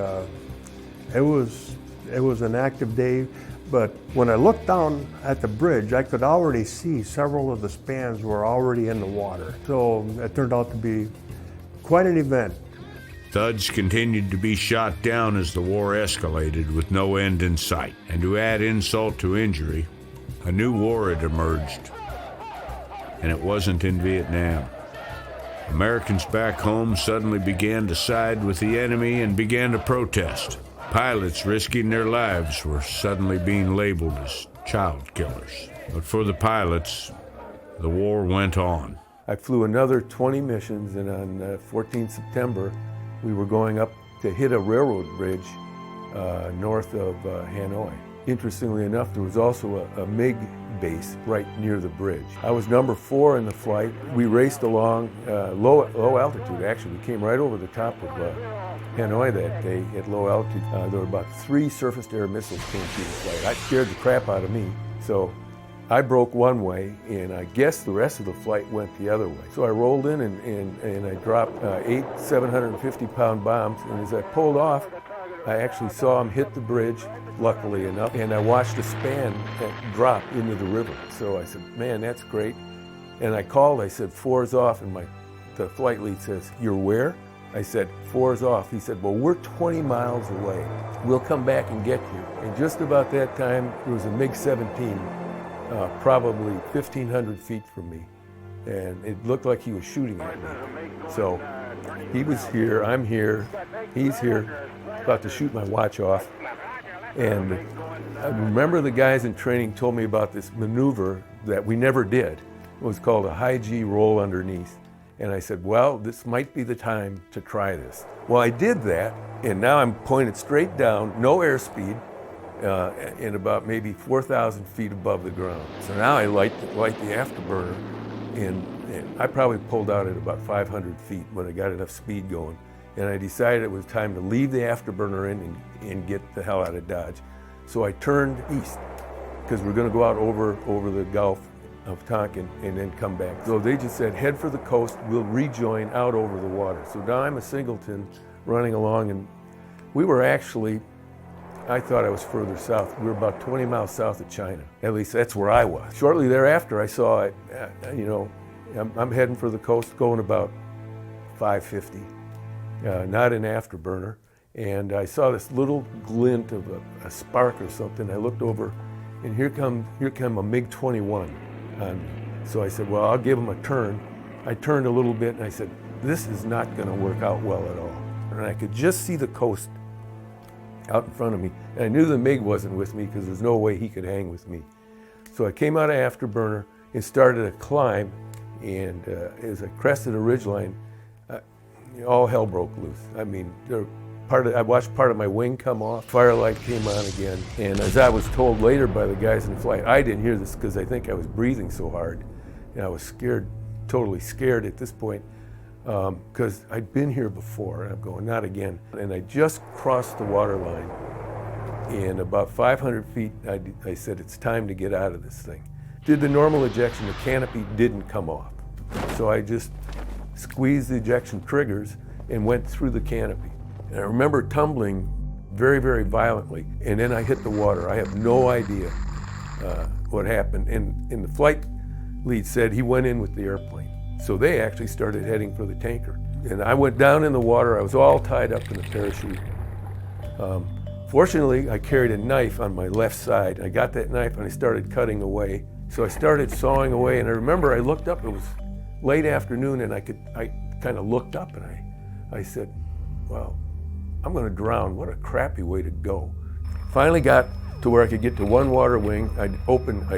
it was an active day. But when I looked down at the bridge, I could already see several of the spans were already in the water. So it turned out to be quite an event. Thuds continued to be shot down as the war escalated with no end in sight. And to add insult to injury, a new war had emerged. And it wasn't in Vietnam. Americans back home suddenly began to side with the enemy and began to protest. Pilots risking their lives were suddenly being labeled as child killers. But for the pilots, the war went on. I flew another 20 missions, and on 14 September, we were going up to hit a railroad bridge north of Hanoi. Interestingly enough, there was also a MiG base right near the bridge. I was number 4 in the flight. We raced along low altitude, actually. We came right over the top of Hanoi that day at low altitude. There were about 3 surface-to-air missiles came through the flight. That scared the crap out of me. So I broke one way, and I guess the rest of the flight went the other way. So I rolled in and I dropped 8 750-pound bombs, and as I pulled off, I actually saw them hit the bridge, luckily enough, and I watched a span drop into the river. So I said, man, that's great. And I called, I said, 4's off, and the flight lead says, you're where? I said, 4's off. He said, well, we're 20 miles away. We'll come back and get you. And just about that time, there was a MiG-17, probably 1,500 feet from me. And it looked like he was shooting at me. So he was here, I'm here, he's here, about to shoot my watch off. And I remember the guys in training told me about this maneuver that we never did. It was called a high G roll underneath. And I said, well, this might be the time to try this. Well, I did that, and now I'm pointed straight down, no airspeed, and about maybe 4,000 feet above the ground. So now I light the afterburner, and I probably pulled out at about 500 feet when I got enough speed going. And I decided it was time to leave the afterburner in and get the hell out of Dodge. So I turned east, because we're gonna go out over the Gulf of Tonkin and then come back. So they just said, head for the coast, we'll rejoin out over the water. So now I'm a singleton running along, and we were actually, I thought I was further south. We were about 20 miles south of China. At least that's where I was. Shortly thereafter, I saw it, I'm heading for the coast, going about 550, not an afterburner. And I saw this little glint of a spark or something. I looked over, and here come a MiG-21 on me. So I said, well, I'll give him a turn. I turned a little bit, and I said, this is not going to work out well at all. And I could just see the coast out in front of me. And I knew the MiG wasn't with me, because there's no way he could hang with me. So I came out of afterburner and started a climb, and as I crested a ridgeline, all hell broke loose. I mean, I watched part of my wing come off, firelight came on again, and as I was told later by the guys in the flight, I didn't hear this because I think I was breathing so hard, and I was scared, totally scared at this point, because I'd been here before, and I'm going, not again. And I just crossed the water line, and about 500 feet, I said, it's time to get out of this thing. Did the normal ejection, the canopy didn't come off. So I just squeezed the ejection triggers and went through the canopy. And I remember tumbling very, very violently, and then I hit the water. I have no idea what happened. And the flight lead said he went in with the airplane. So they actually started heading for the tanker. And I went down in the water. I was all tied up in the parachute. Fortunately, I carried a knife on my left side. I got that knife and I started cutting away. So I started sawing away, and I remember I looked up. It was late afternoon, and I kind of looked up, and I said, well, I'm going to drown. What a crappy way to go. Finally got to where I could get to one water wing. I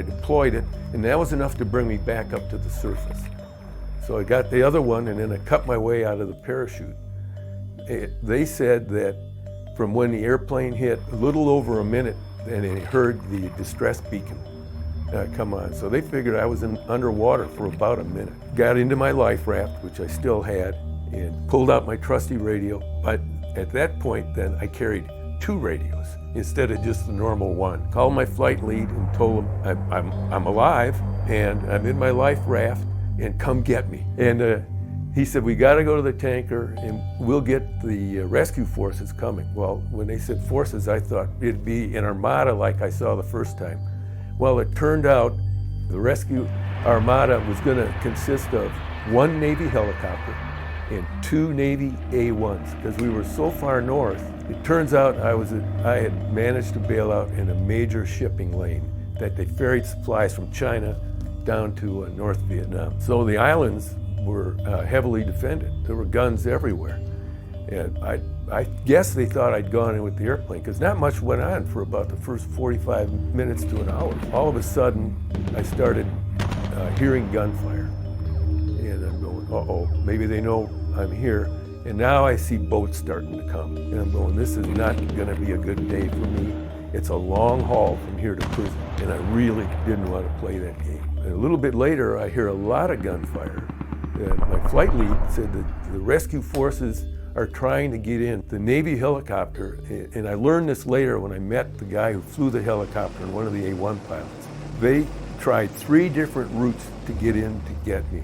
deployed it, and that was enough to bring me back up to the surface. So I got the other one, and then I cut my way out of the parachute. They said that from when the airplane hit, a little over a minute, and they heard the distress beacon come on. So they figured I was underwater for about a minute. Got into my life raft, which I still had, and pulled out my trusty radio. But at that point, then, I carried 2 radios instead of just the normal one. Called my flight lead and told him I'm alive and I'm in my life raft, and come get me. And he said, we got to go to the tanker and we'll get the rescue forces coming. Well, when they said forces, I thought it'd be an armada like I saw the first time. Well, it turned out the rescue armada was going to consist of 1 Navy helicopter and 2 Navy A-1s, because we were so far north. It turns out I had managed to bail out in a major shipping lane that they ferried supplies from China down to North Vietnam. So the islands were heavily defended. There were guns everywhere. And I guess they thought I'd gone in with the airplane, because not much went on for about the first 45 minutes to an hour. All of a sudden, I started hearing gunfire. And I'm going, uh-oh, maybe they know I'm here. And now I see boats starting to come. And I'm going, this is not gonna be a good day for me. It's a long haul from here to prison. And I really didn't want to play that game. And a little bit later, I hear a lot of gunfire. And my flight lead said that the rescue forces are trying to get in the Navy helicopter. And I learned this later when I met the guy who flew the helicopter and one of the A-1 pilots. They tried 3 different routes to get in to get me.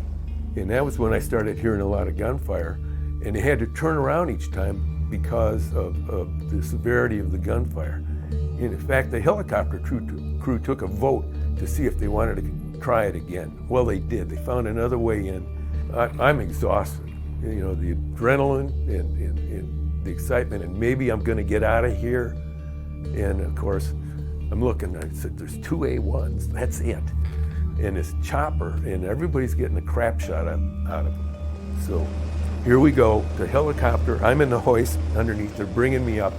And that was when I started hearing a lot of gunfire. And they had to turn around each time because of the severity of the gunfire. And in fact, the helicopter crew took a vote to see if they wanted to try it again. Well, they did. They found another way in. I'm exhausted. You know, the adrenaline and the excitement, and maybe I'm going to get out of here. And of course, I'm looking, I said, there's 2 A1s, that's it. And this chopper, and everybody's getting a crap shot out of them. So here we go, the helicopter, I'm in the hoist underneath, they're bringing me up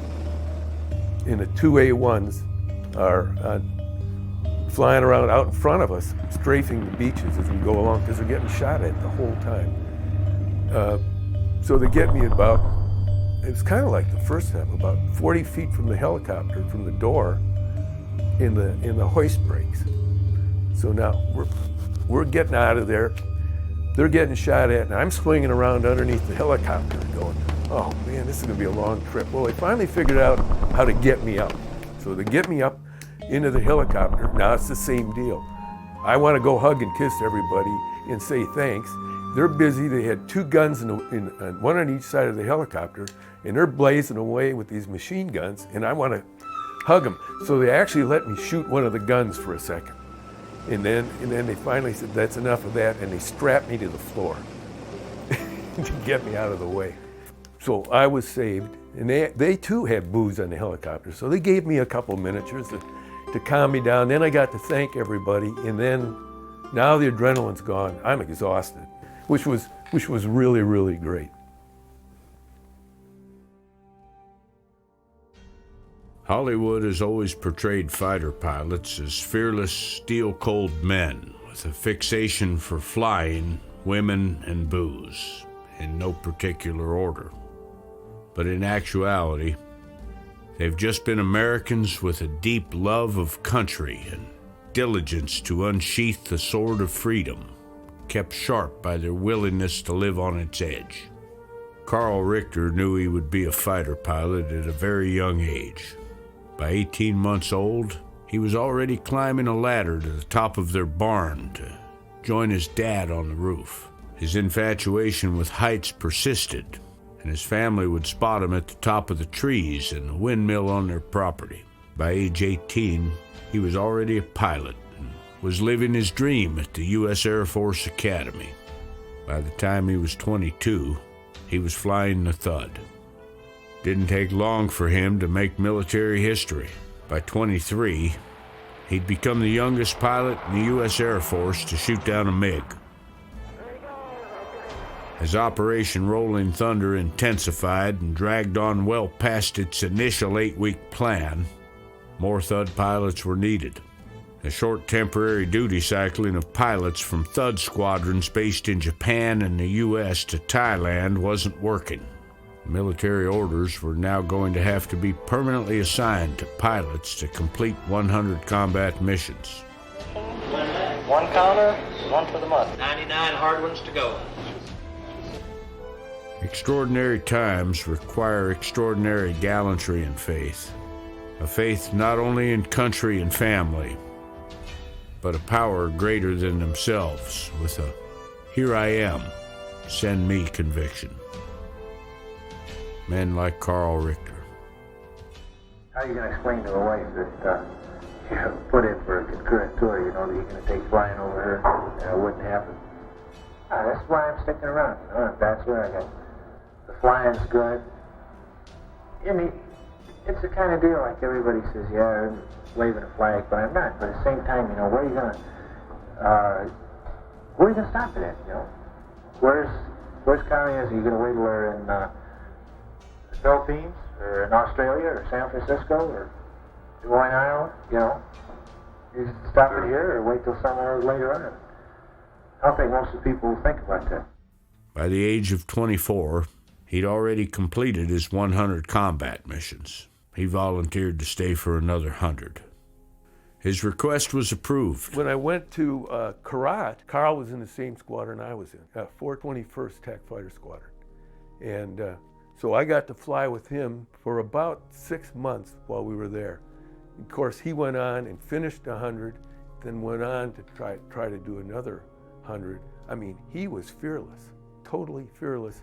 in the 2 A1s, are flying around out in front of us, strafing the beaches as we go along, because they're getting shot at the whole time. So they get me about, it was kind of like the first time, about 40 feet from the helicopter, from the door, in the hoist brakes. So now we're getting out of there. They're getting shot at, and I'm swinging around underneath the helicopter going, oh man, this is gonna be a long trip. Well, they finally figured out how to get me up. So they get me up into the helicopter. Now it's the same deal. I want to go hug and kiss everybody and say thanks. They're busy. They had two guns, one on each side of the helicopter, and they're blazing away with these machine guns, and I want to hug them. So they actually let me shoot one of the guns for a second. And then they finally said, that's enough of that, and they strapped me to the floor to get me out of the way. So I was saved, and they too had booze on the helicopter, so they gave me a couple miniatures to calm me down. Then I got to thank everybody, and then now the adrenaline's gone. I'm exhausted, which was really, really great. Hollywood has always portrayed fighter pilots as fearless, steel-cold men with a fixation for flying, women, and booze, in no particular order. But in actuality, they've just been Americans with a deep love of country and diligence to unsheath the sword of freedom, kept sharp by their willingness to live on its edge. Carl Richter knew he would be a fighter pilot at a very young age. By 18 months old, he was already climbing a ladder to the top of their barn to join his dad on the roof. His infatuation with heights persisted, and his family would spot him at the top of the trees and the windmill on their property. By age 18, he was already a pilot and was living his dream at the U.S. Air Force Academy. By the time he was 22, he was flying the Thud. Didn't take long for him to make military history. By 23, he'd become the youngest pilot in the U.S. Air Force to shoot down a MiG. As Operation Rolling Thunder intensified and dragged on well past its initial 8-week plan, more Thud pilots were needed. A short temporary duty cycling of pilots from Thud squadrons based in Japan and the U.S. to Thailand wasn't working. Military orders were now going to have to be permanently assigned to pilots to complete 100 combat missions. One counter, one for the month. 99 hard ones to go. Extraordinary times require extraordinary gallantry and faith. A faith not only in country and family, but a power greater than themselves with a "here I am, send me" conviction. Men like Carl Richter. How are you going to explain to a wife that you put in for a concurrent tour, that you're going to take flying over her, and it wouldn't happen? That's why I'm sticking around. That's where I got the flying's good. I mean, it's the kind of deal like everybody says, yeah, I'm waving a flag, but I'm not. But at the same time, where are you going to stop it at, Where's Connie? Are you going to wait till we're in the Philippines, or in Australia, or San Francisco, or Des Moines, Iowa? You stop it here, or wait till somewhere later on? I don't think most of the people think about that. By the age of 24, he'd already completed his 100 combat missions. He volunteered to stay for another 100. His request was approved. When I went to Karat, Carl was in the same squadron I was in, 421st TAC Fighter Squadron. And so I got to fly with him for about 6 months while we were there. Of course, he went on and finished 100, then went on to try to do another 100. I mean, he was fearless, totally fearless,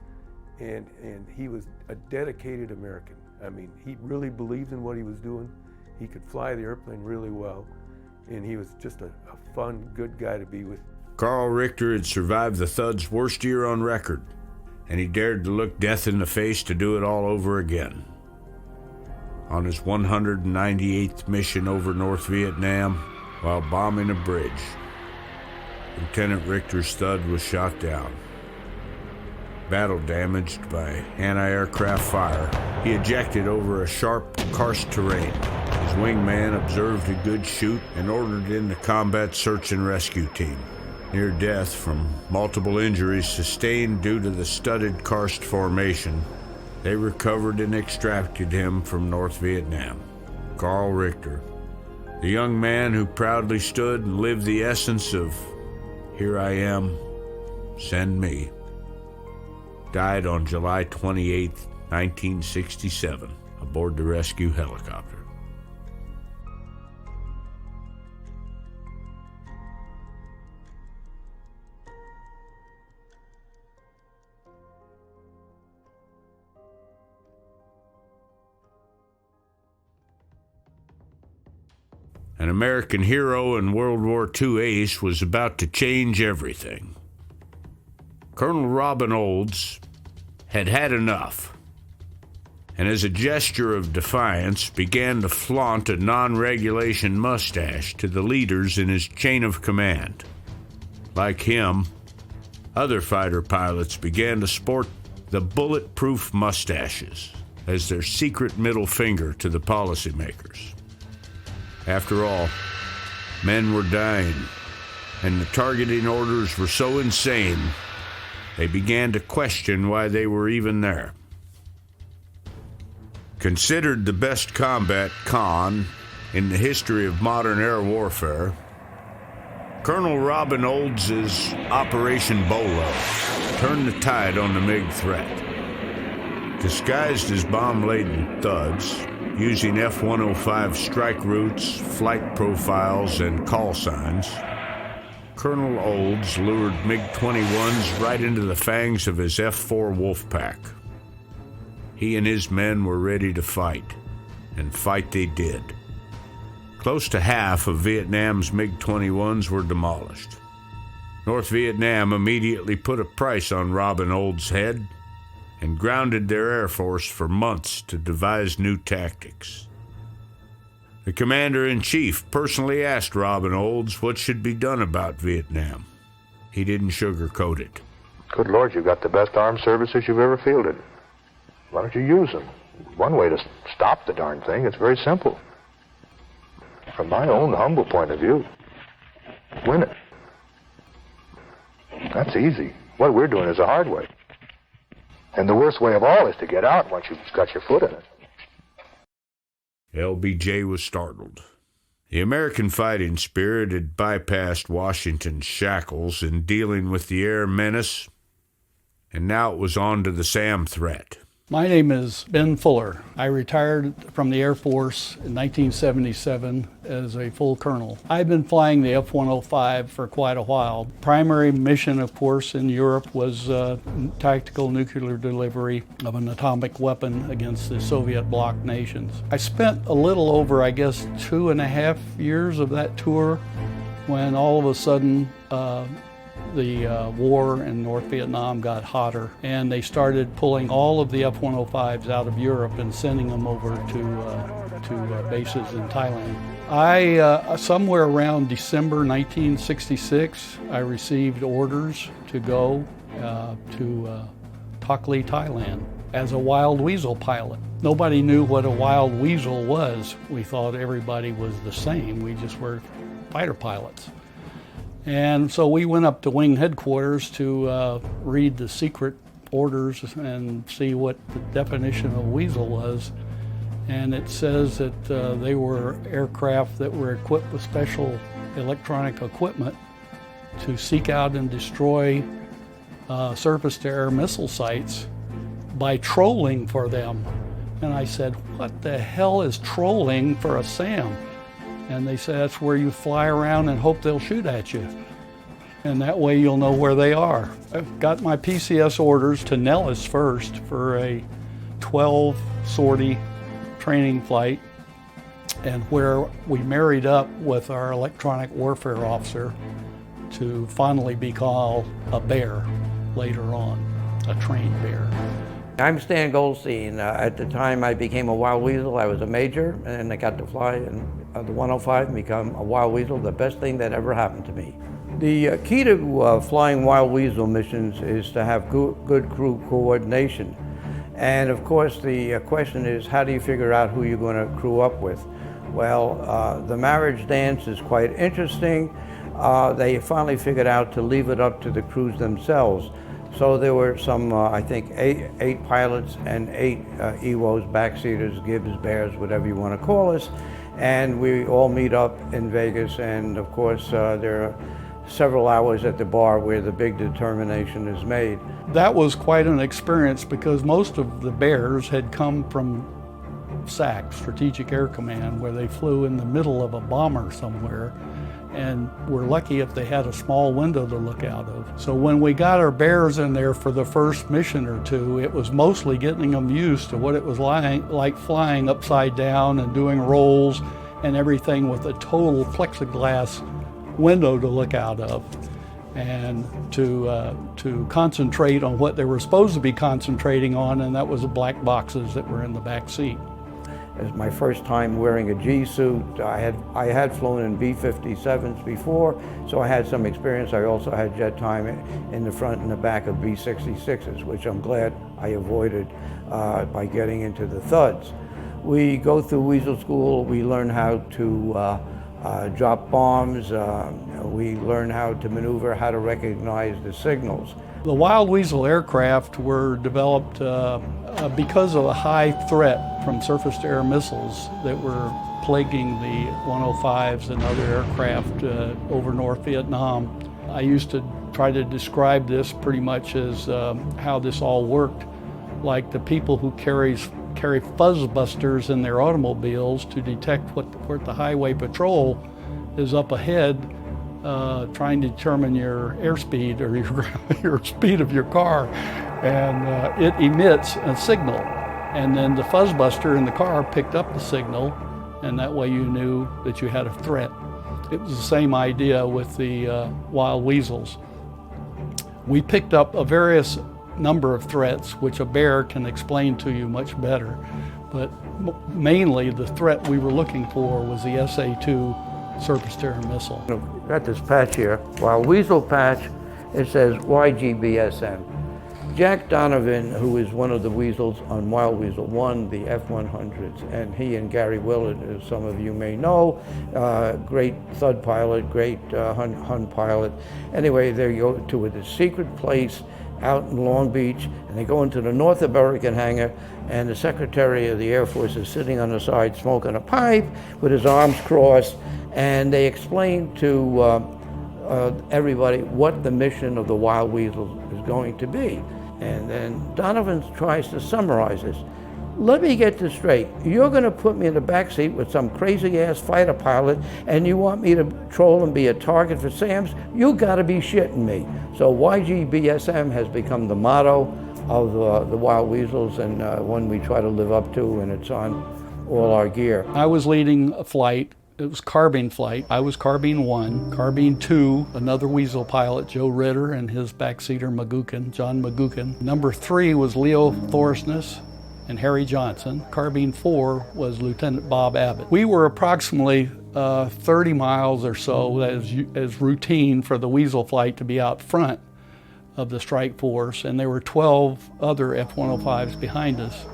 and he was a dedicated American. I mean, he really believed in what he was doing. He could fly the airplane really well, and he was just a fun, good guy to be with. Carl Richter had survived the Thud's worst year on record, and he dared to look death in the face to do it all over again. On his 198th mission over North Vietnam, while bombing a bridge, Lieutenant Richter's Thud was shot down. Battle damaged by anti-aircraft fire, he ejected over a sharp, karst terrain. His wingman observed a good shoot and ordered in the combat search and rescue team. Near death from multiple injuries sustained due to the studded karst formation, they recovered and extracted him from North Vietnam. Carl Richter, the young man who proudly stood and lived the essence of "Here I am, send me," died on July 28, 1967, aboard the rescue helicopter. An American hero and World War II ace was about to change everything. Colonel Robin Olds had had enough, and as a gesture of defiance began to flaunt a non-regulation mustache to the leaders in his chain of command. Like him, other fighter pilots began to sport the bulletproof mustaches as their secret middle finger to the policymakers. After all, men were dying, and the targeting orders were so insane, they began to question why they were even there. Considered the best combat con in the history of modern air warfare, Colonel Robin Olds' Operation Bolo turned the tide on the MiG threat. Disguised as bomb-laden thuds, using F-105 strike routes, flight profiles, and call signs, Colonel Olds lured MiG-21s right into the fangs of his F-4 Wolfpack. He and his men were ready to fight, and fight they did. Close to half of Vietnam's MiG-21s were demolished. North Vietnam immediately put a price on Robin Olds' head and grounded their Air Force for months to devise new tactics. The Commander-in-Chief personally asked Robin Olds what should be done about Vietnam. He didn't sugarcoat it. Good Lord, you've got the best armed services you've ever fielded. Why don't you use them? One way to stop the darn thing, it's very simple. From my own humble point of view, win it. That's easy. What we're doing is a hard way. And the worst way of all is to get out once you've got your foot in it. LBJ was startled. The American fighting spirit had bypassed Washington's shackles in dealing with the air menace, and now it was on to the SAM threat. My name is Ben Fuller. I retired from the Air Force in 1977 as a full colonel. I've been flying the F-105 for quite a while. Primary mission, of course, in Europe was tactical nuclear delivery of an atomic weapon against the Soviet bloc nations. I spent a little over, 2.5 years of that tour when all of a sudden the war in North Vietnam got hotter, and they started pulling all of the F-105s out of Europe and sending them over to bases in Thailand. Somewhere around December 1966, I received orders to go to Tak Ly, Thailand, as a wild weasel pilot. Nobody knew what a wild weasel was. We thought everybody was the same. We just were fighter pilots. And so we went up to wing headquarters to read the secret orders and see what the definition of weasel was. And it says that they were aircraft that were equipped with special electronic equipment to seek out and destroy surface-to-air missile sites by trolling for them. And I said, what the hell is trolling for a SAM? And they said, that's where you fly around and hope they'll shoot at you. And that way you'll know where they are. I got my PCS orders to Nellis first for a 12-sortie training flight, and where we married up with our electronic warfare officer to finally be called a bear later on, a trained bear. I'm Stan Goldstein. At the time I became a wild weasel, I was a major, and I got to fly in the 105 and become a wild weasel, the best thing that ever happened to me. The key to flying wild weasel missions is to have good crew coordination. And of course the question is, how do you figure out who you're going to crew up with? Well, the marriage dance is quite interesting. They finally figured out to leave it up to the crews themselves. So there were some, I think, eight pilots and 8 EWOs, backseaters, Gibbs, Bears, whatever you want to call us. And we all meet up in Vegas, and of course there are several hours at the bar where the big determination is made. That was quite an experience because most of the Bears had come from SAC, Strategic Air Command, where they flew in the middle of a bomber somewhere, and were lucky if they had a small window to look out of. So when we got our Bears in there for the first mission or two, it was mostly getting them used to what it was like flying upside down and doing rolls and everything with a total plexiglass window to look out of, and to concentrate on what they were supposed to be concentrating on, and that was the black boxes that were in the back seat. It was my first time wearing a G suit. I had flown in B-57s before, so I had some experience. I also had jet time in the front and the back of B-66s, which I'm glad I avoided by getting into the Thuds. We go through Weasel School. We learn how to drop bombs. We learn how to maneuver, how to recognize the signals. The Wild Weasel aircraft were developed because of a high threat from surface-to-air missiles that were plaguing the 105s and other aircraft over North Vietnam. I used to try to describe this pretty much as how this all worked, like the people who carry fuzzbusters in their automobiles to detect what the highway patrol is up ahead, trying to determine your airspeed or your speed of your car, and it emits a signal, and then the fuzzbuster in the car picked up the signal, and that way you knew that you had a threat. It was the same idea with the Wild Weasels. We picked up a various number of threats, which a Bear can explain to you much better, but mainly the threat we were looking for was the SA-2 surface-to-air missile. Got this patch here, Wild Weasel patch, it says YGBSM. Jack Donovan, who is one of the Weasels on Wild Weasel, won the F-100s, and he and Gary Willard, as some of you may know, great Thud pilot, great Hun pilot. Anyway, they go to this secret place out in Long Beach, and they go into the North American hangar, and the Secretary of the Air Force is sitting on the side smoking a pipe with his arms crossed, and they explain to everybody what the mission of the Wild Weasel is going to be. And then Donovan tries to summarize this. Let me get this straight. You're going to put me in the back seat with some crazy-ass fighter pilot, and you want me to troll and be a target for SAMs? You got to be shitting me. So YGBSM has become the motto of the Wild Weasels, and one we try to live up to, and it's on all our gear. I was leading a flight. It was carbine flight. I was carbine 1. Carbine 2, another Weasel pilot, Joe Richter, and his backseater John Magookin. Number 3 was Leo Thorsness and Harry Johnson. Carbine 4 was Lieutenant Bob Abbott. We were approximately 30 miles or so as routine for the Weasel flight to be out front of the strike force, and there were 12 other F-105s behind us.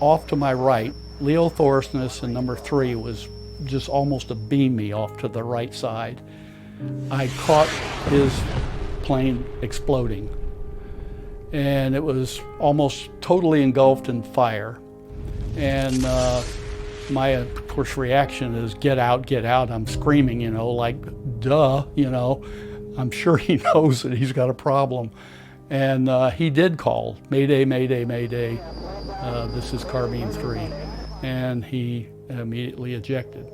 Off to my right, Leo Thorsness and number 3 was just almost a beam me off to the right side. I caught his plane exploding, and it was almost totally engulfed in fire. And my, of course, reaction is get out, get out. I'm screaming, you know, like, duh, you know. I'm sure he knows that he's got a problem. And he did call, Mayday, Mayday, Mayday. This is Carbine 3. And he immediately ejected.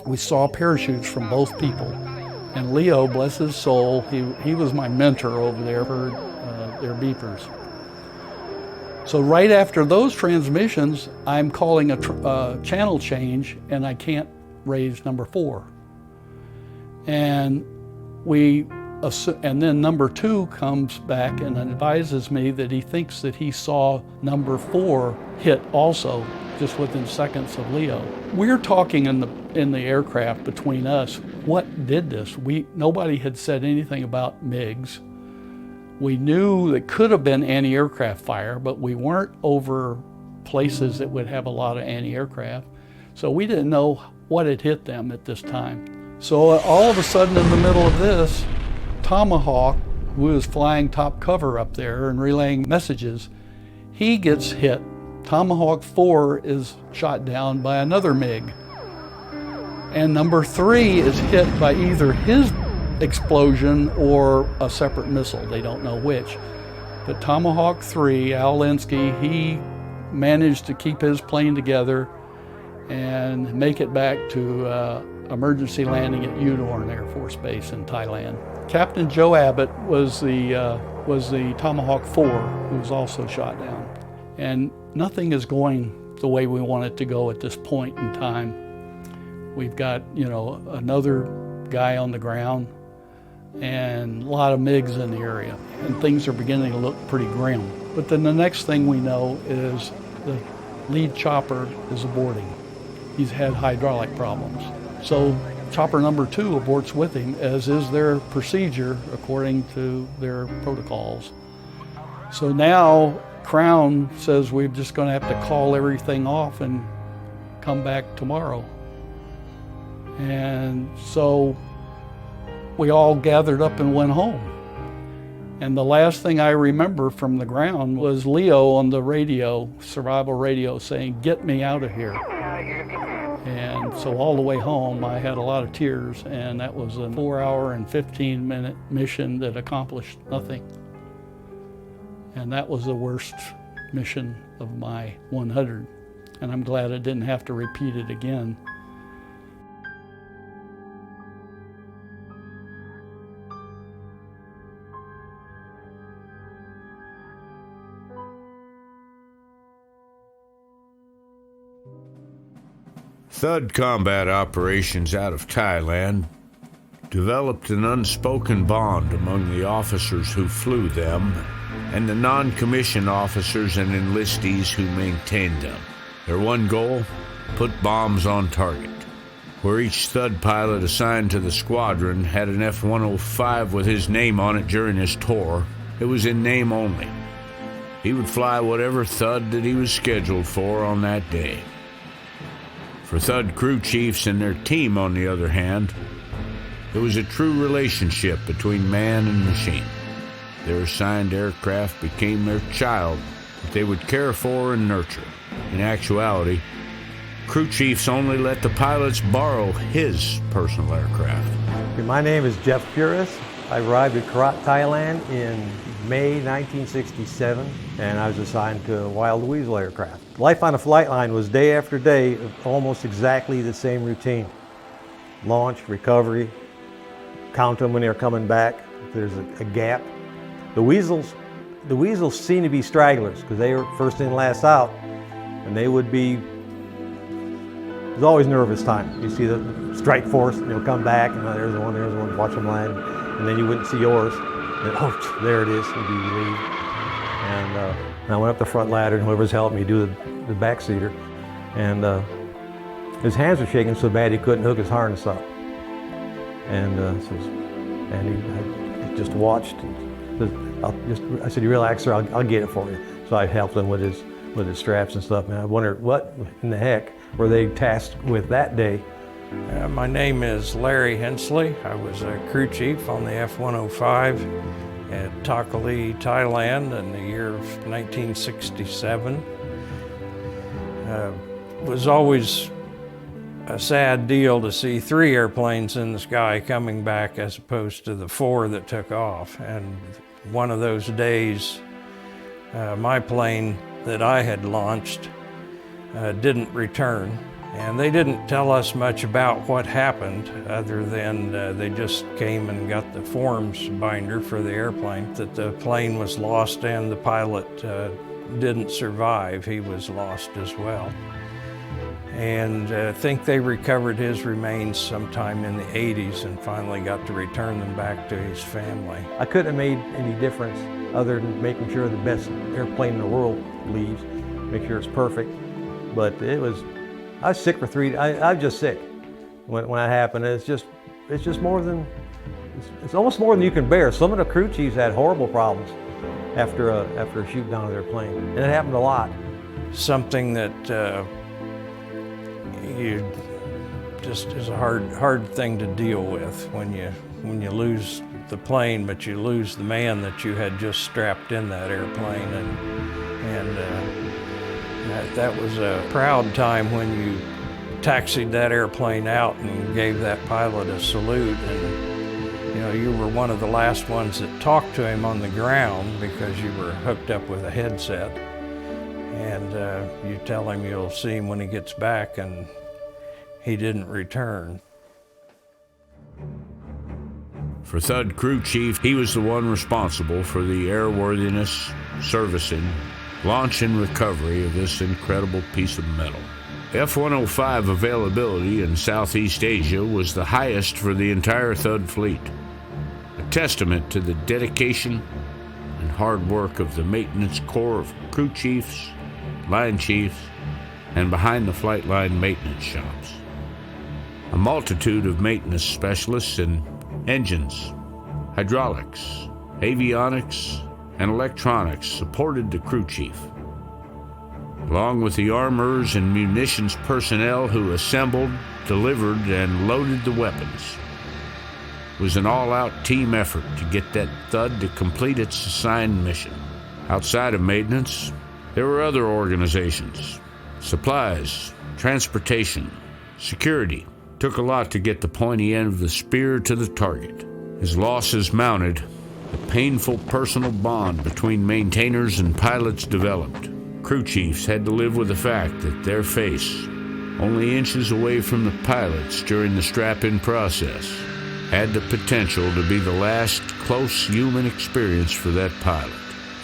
We saw parachutes from both people. And Leo, bless his soul, he was my mentor over there, heard their beepers. So right after those transmissions, I'm calling a channel change, and I can't raise number 4. And then number 2 comes back and advises me that he thinks that he saw number 4 hit also, just within seconds of Leo. We're talking in the aircraft between us, what did this? Nobody had said anything about MiGs. We knew it could have been anti-aircraft fire, but we weren't over places that would have a lot of anti-aircraft. So we didn't know what had hit them at this time. So all of a sudden in the middle of this, Tomahawk, who was flying top cover up there and relaying messages, he gets hit. Tomahawk 4 is shot down by another MiG. And number 3 is hit by either his explosion or a separate missile. They don't know which. But Tomahawk 3, Al Linsky, he managed to keep his plane together and make it back to emergency landing at Udorn Air Force Base in Thailand. Captain Joe Abbott was the Tomahawk 4 who was also shot down. And nothing is going the way we want it to go at this point in time. We've got, another guy on the ground and a lot of MiGs in the area, and things are beginning to look pretty grim. But then the next thing we know is the lead chopper is aborting. He's had hydraulic problems. So chopper number 2 aborts with him, as is their procedure according to their protocols. So now Crown says we're just going to have to call everything off and come back tomorrow. And so we all gathered up and went home. And the last thing I remember from the ground was Leo on the radio, survival radio, saying, "Get me out of here." And so all the way home, I had a lot of tears, and that was a 4-hour and 15-minute mission that accomplished nothing. And that was the worst mission of my 100. And I'm glad I didn't have to repeat it again. Thud combat operations out of Thailand developed an unspoken bond among the officers who flew them and the non-commissioned officers and enlistees who maintained them. Their one goal? Put bombs on target. Where each Thud pilot assigned to the squadron had an F-105 with his name on it during his tour, it was in name only. He would fly whatever Thud that he was scheduled for on that day. For Thud crew chiefs and their team, on the other hand, it was a true relationship between man and machine. Their assigned aircraft became their child that they would care for and nurture. In actuality, crew chiefs only let the pilots borrow his personal aircraft. My name is Jeff Puris. I arrived at Karat, Thailand in May 1967, and I was assigned to a Wild Weasel aircraft. Life on a flight line was day after day of almost exactly the same routine. Launch, recovery, count them when they're coming back, if there's a gap. The Weasels seem to be stragglers because they were first in, last out, and they would be, there's always nervous time. You see the strike force, and they'll come back, and there's one, watch them land, and then you wouldn't see yours. And, oh, there it is, you'd be relieved. And I went up the front ladder, and whoever's helped me do the backseater, and his hands were shaking so bad he couldn't hook his harness up. And he just watched. I said, "You relax, sir. I'll get it for you." So I helped him with his straps and stuff. And I wondered what in the heck were they tasked with that day. My name is Larry Hensley. I was a crew chief on the F-105 at Takali, Thailand in the year of 1967. It was always a sad deal to see 3 airplanes in the sky coming back as opposed to the 4 that took off. And one of those days, my plane that I had launched didn't return. And they didn't tell us much about what happened other than they just came and got the forms binder for the airplane, that the plane was lost and the pilot didn't survive. He was lost as well. And I think they recovered his remains sometime in the 80s and finally got to return them back to his family. I couldn't have made any difference other than making sure the best airplane in the world leaves, make sure it's perfect. But I was sick for 3 days. I was just sick when that happened. It's more than, it's almost more than you can bear. Some of the crew chiefs had horrible problems after a shoot down of their plane, and it happened a lot. Something that just is a hard thing to deal with when you lose the plane, but you lose the man that you had just strapped in that airplane, and that was a proud time when you taxied that airplane out and gave that pilot a salute. And you know, you were one of the last ones that talked to him on the ground because you were hooked up with a headset. And you tell him you'll see him when he gets back, and he didn't return. For Thud crew chief, he was the one responsible for the airworthiness, servicing, launch and recovery of this incredible piece of metal. F-105 availability in Southeast Asia was the highest for the entire Thud fleet, a testament to the dedication and hard work of the maintenance corps of crew chiefs, line chiefs, and behind-the-flight line maintenance shops. A multitude of maintenance specialists in engines, hydraulics, avionics, and electronics supported the crew chief, along with the armorers and munitions personnel who assembled, delivered, and loaded the weapons. It was an all-out team effort to get that Thud to complete its assigned mission. Outside of maintenance, there were other organizations. Supplies, transportation, security. Took a lot to get the pointy end of the spear to the target. As losses mounted, a painful personal bond between maintainers and pilots developed. Crew chiefs had to live with the fact that their face, only inches away from the pilots during the strap-in process, had the potential to be the last close human experience for that pilot.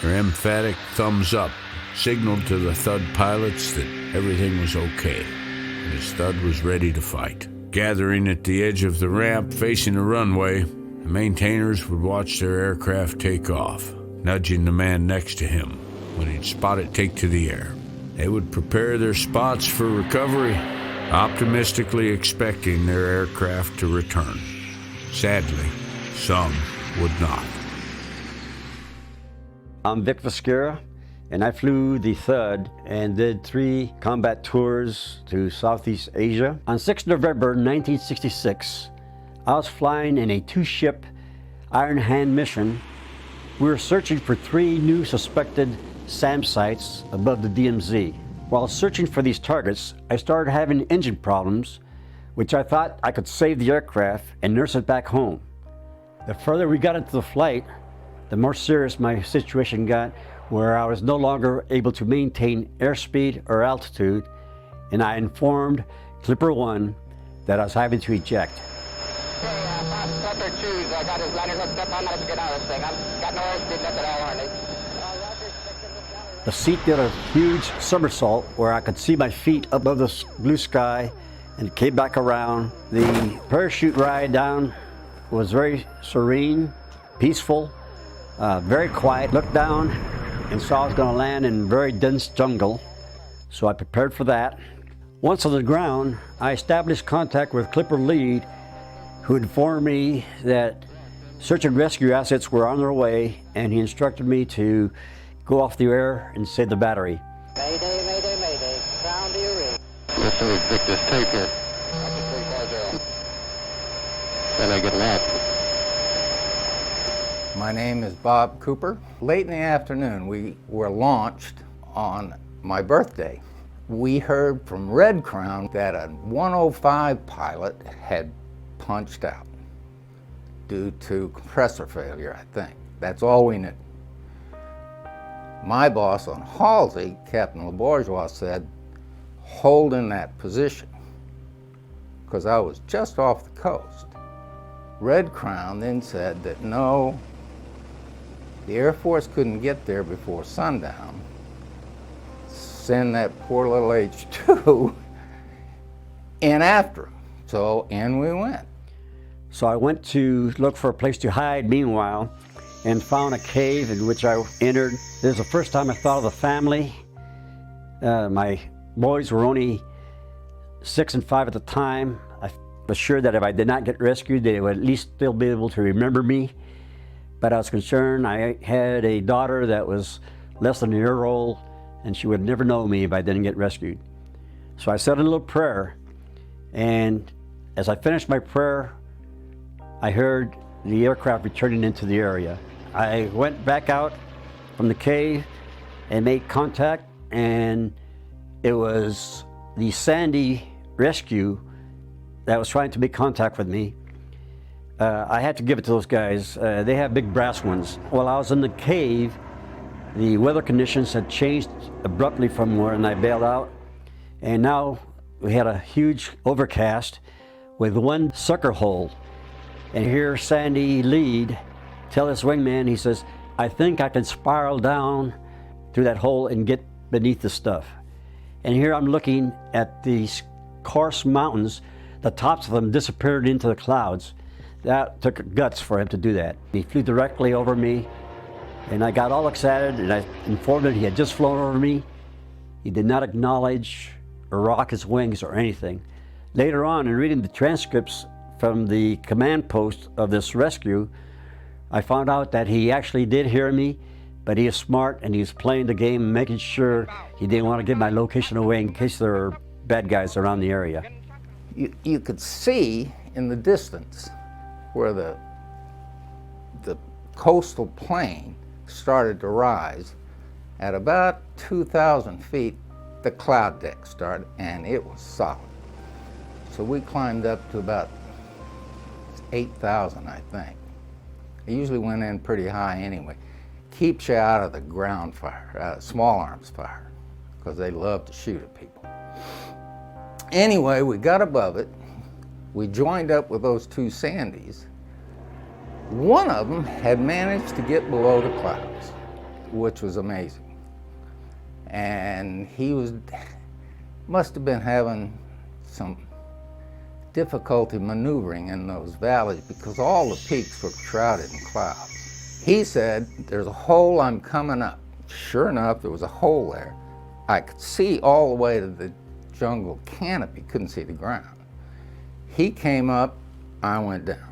Their emphatic thumbs up signaled to the Thud pilots that everything was okay, and his Thud was ready to fight. Gathering at the edge of the ramp facing the runway, the maintainers would watch their aircraft take off, nudging the man next to him when he'd spot it take to the air. They would prepare their spots for recovery, optimistically expecting their aircraft to return. Sadly, some would not. I'm Vic Vizcarra, and I flew the Thud and did 3 combat tours to Southeast Asia. On 6 November 1966, I was flying in a 2-ship Iron Hand mission. We were searching for 3 new suspected SAM sites above the DMZ. While searching for these targets, I started having engine problems, which I thought I could save the aircraft and nurse it back home. The further we got into the flight, the more serious my situation got, where I was no longer able to maintain airspeed or altitude, and I informed Clipper 1 that I was having to eject. I got his ladder hooked up. I'm not to get out of this thing. I've got no airspeed left at all, Arnie. The seat did a huge somersault where I could see my feet above the blue sky, and it came back around. The parachute ride down was very serene, peaceful, very quiet. Looked down and saw I was going to land in very dense jungle, so I prepared for that. Once on the ground, I established contact with Clipper Lead, who informed me that search and rescue assets were on their way, and he instructed me to go off the air and save the battery. Mayday, mayday, mayday. Down to your rig. Yes, sir. Victor's take it. Then I get lost. My name is Bob Cooper. Late in the afternoon, we were launched on my birthday. We heard from Red Crown that a 105 pilot had punched out due to compressor failure, I think. That's all we knew. My boss on Halsey, Captain LaBourgeois, said, hold in that position, because I was just off the coast. Red Crown then said that no, the Air Force couldn't get there before sundown. Send that poor little H-2 in after him. So in we went. So I went to look for a place to hide meanwhile, and found a cave in which I entered. This was the first time I thought of the family. My boys were only 6 and 5 at the time. I was sure that if I did not get rescued, they would at least still be able to remember me. But I was concerned. I had a daughter that was less than a year old, and she would never know me if I didn't get rescued. So I said a little prayer, And as I finished my prayer, I heard the aircraft returning into the area. I went back out from the cave and made contact, and it was the Sandy rescue that was trying to make contact with me. I had to give it to those guys. They have big brass ones. While I was in the cave, the weather conditions had changed abruptly from when I bailed out, and now we had a huge overcast with one sucker hole. And here Sandy lead tell his wingman, he says, I think I can spiral down through that hole and get beneath the stuff. And here I'm looking at these coarse mountains, the tops of them disappeared into the clouds. That took guts for him to do that. He flew directly over me, and I got all excited, and I informed him he had just flown over me. He did not acknowledge or rock his wings or anything. Later on, in reading the transcripts from the command post of this rescue, I found out that he actually did hear me, but he is smart and he was playing the game, making sure he didn't want to give my location away in case there were bad guys around the area. You could see in the distance where the coastal plain started to rise. At about 2,000 feet, the cloud deck started, and it was solid. So we climbed up to about 8,000, I think. It usually went in pretty high anyway. Keeps you out of the ground fire, small arms fire, because they love to shoot at people. Anyway, we got above it. We joined up with those two Sandys. One of them had managed to get below the clouds, which was amazing. And he must have been having some difficulty maneuvering in those valleys because all the peaks were shrouded in clouds. He said, there's a hole, I'm coming up. Sure enough, there was a hole there. I could see all the way to the jungle canopy, couldn't see the ground. He came up, I went down.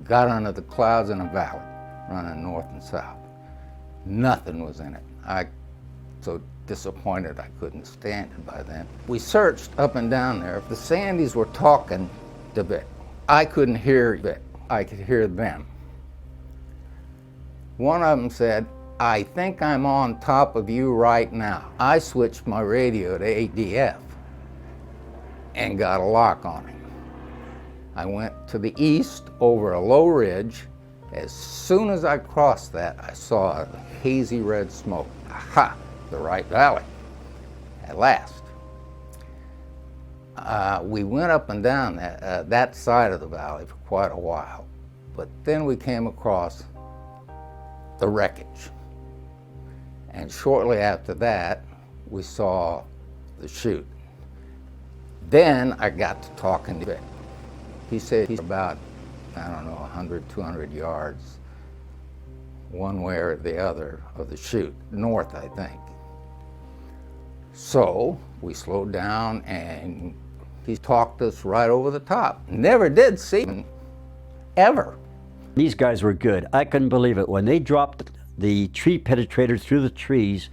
Got under the clouds in a valley, running north and south. Nothing was in it. I so disappointed I couldn't stand it by then. We searched up and down there. The Sandys were talking to Vic. I couldn't hear Vic. I could hear them. One of them said, I think I'm on top of you right now. I switched my radio to ADF and got a lock on him. I went to the east over a low ridge. As soon as I crossed that, I saw a hazy red smoke. Aha, the right valley, at last. We went up and down that side of the valley for quite a while, but then we came across the wreckage. And shortly after that, we saw the chute. Then I got to talking to Vic. He said he's about, I don't know, 100, 200 yards, one way or the other of the chute, north, I think. So we slowed down and he talked us right over the top. Never did see him, ever. These guys were good. I couldn't believe it. When they dropped the tree penetrator through the trees,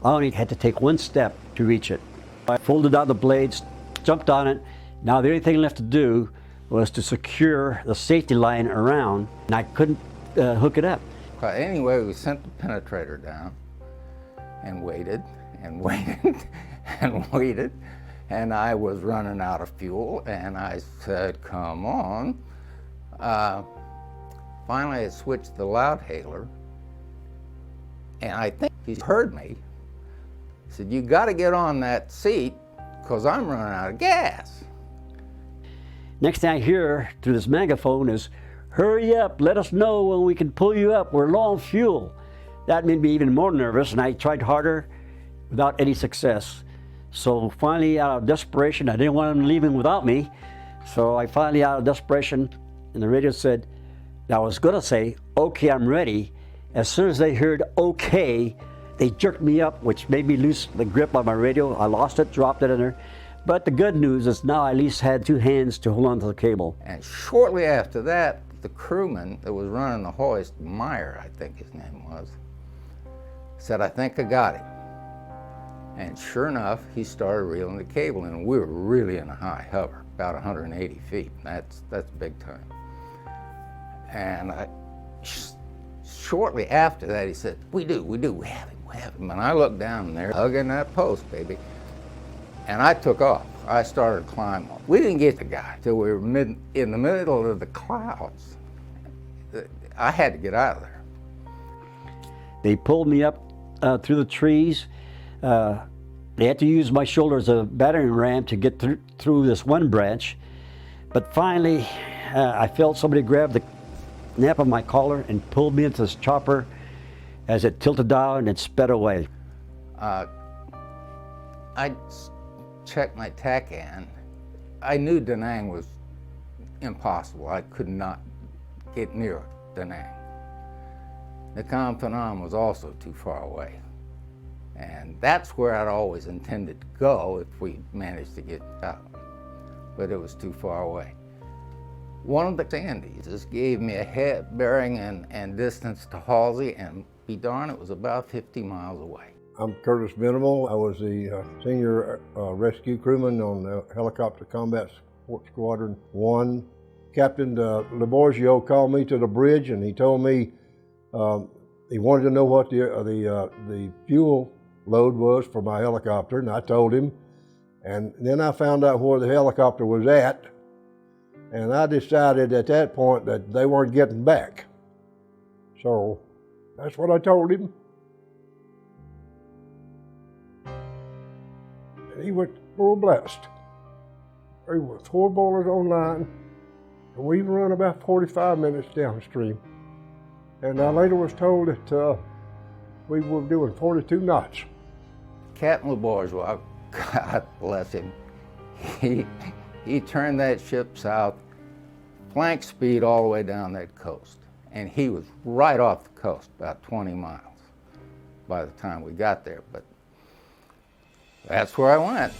I only had to take one step to reach it. I folded out the blades, jumped on it. Now the only thing left to do was to secure the safety line around, and I couldn't hook it up. Anyway, we sent the penetrator down and waited and waited and waited, and I was running out of fuel, and I said, come on. Finally, I switched the loudhailer, and I think he heard me. He said, you gotta get on that seat, because I'm running out of gas. Next thing I hear through this megaphone is, hurry up, let us know when we can pull you up, we're low on fuel. That made me even more nervous, and I tried harder without any success. So finally, out of desperation, I didn't want them leaving without me, so I finally, out of desperation, and the radio said, I was gonna say, okay, I'm ready. As soon as they heard okay, they jerked me up, which made me lose the grip on my radio. I lost it, dropped it in there. But the good news is now I at least had two hands to hold on to the cable. And shortly after that, the crewman that was running the hoist, Meyer, I think his name was, said, I think I got him. And sure enough, he started reeling the cable in. We were really in a high hover, about 180 feet. That's big time. And shortly after that, he said, we have him. And I looked down there, hugging that post, baby. And I took off. I started climbing. We didn't get the guy till we were in the middle of the clouds. I had to get out of there. They pulled me up through the trees. They had to use my shoulder as a battering ram to get through this one branch. But finally, I felt somebody grab the nape of my collar and pulled me into this chopper as it tilted down and sped away. I checked my TACAN. I knew Da Nang was impossible. I could not get near Da Nang. Nakhon Phanom was also too far away. And that's where I'd always intended to go if we managed to get out. But it was too far away. One of the Sandys just gave me a head bearing and distance to Halsey, and be darned, it was about 50 miles away. I'm Curtis Minimal. I was the senior rescue crewman on Helicopter Combat Support Squadron 1. Captain Laborgio called me to the bridge, and he told me he wanted to know what the fuel load was for my helicopter, and I told him. And then I found out where the helicopter was at, and I decided at that point that they weren't getting back. So that's what I told him. And he went full blast. There were 4 boilers online, and we run about 45 minutes downstream. And I later was told that we were doing 42 knots. Captain Laborgio, God bless him, he turned that ship south, flank speed all the way down that coast. And he was right off the coast, about 20 miles by the time we got there. But that's where I went.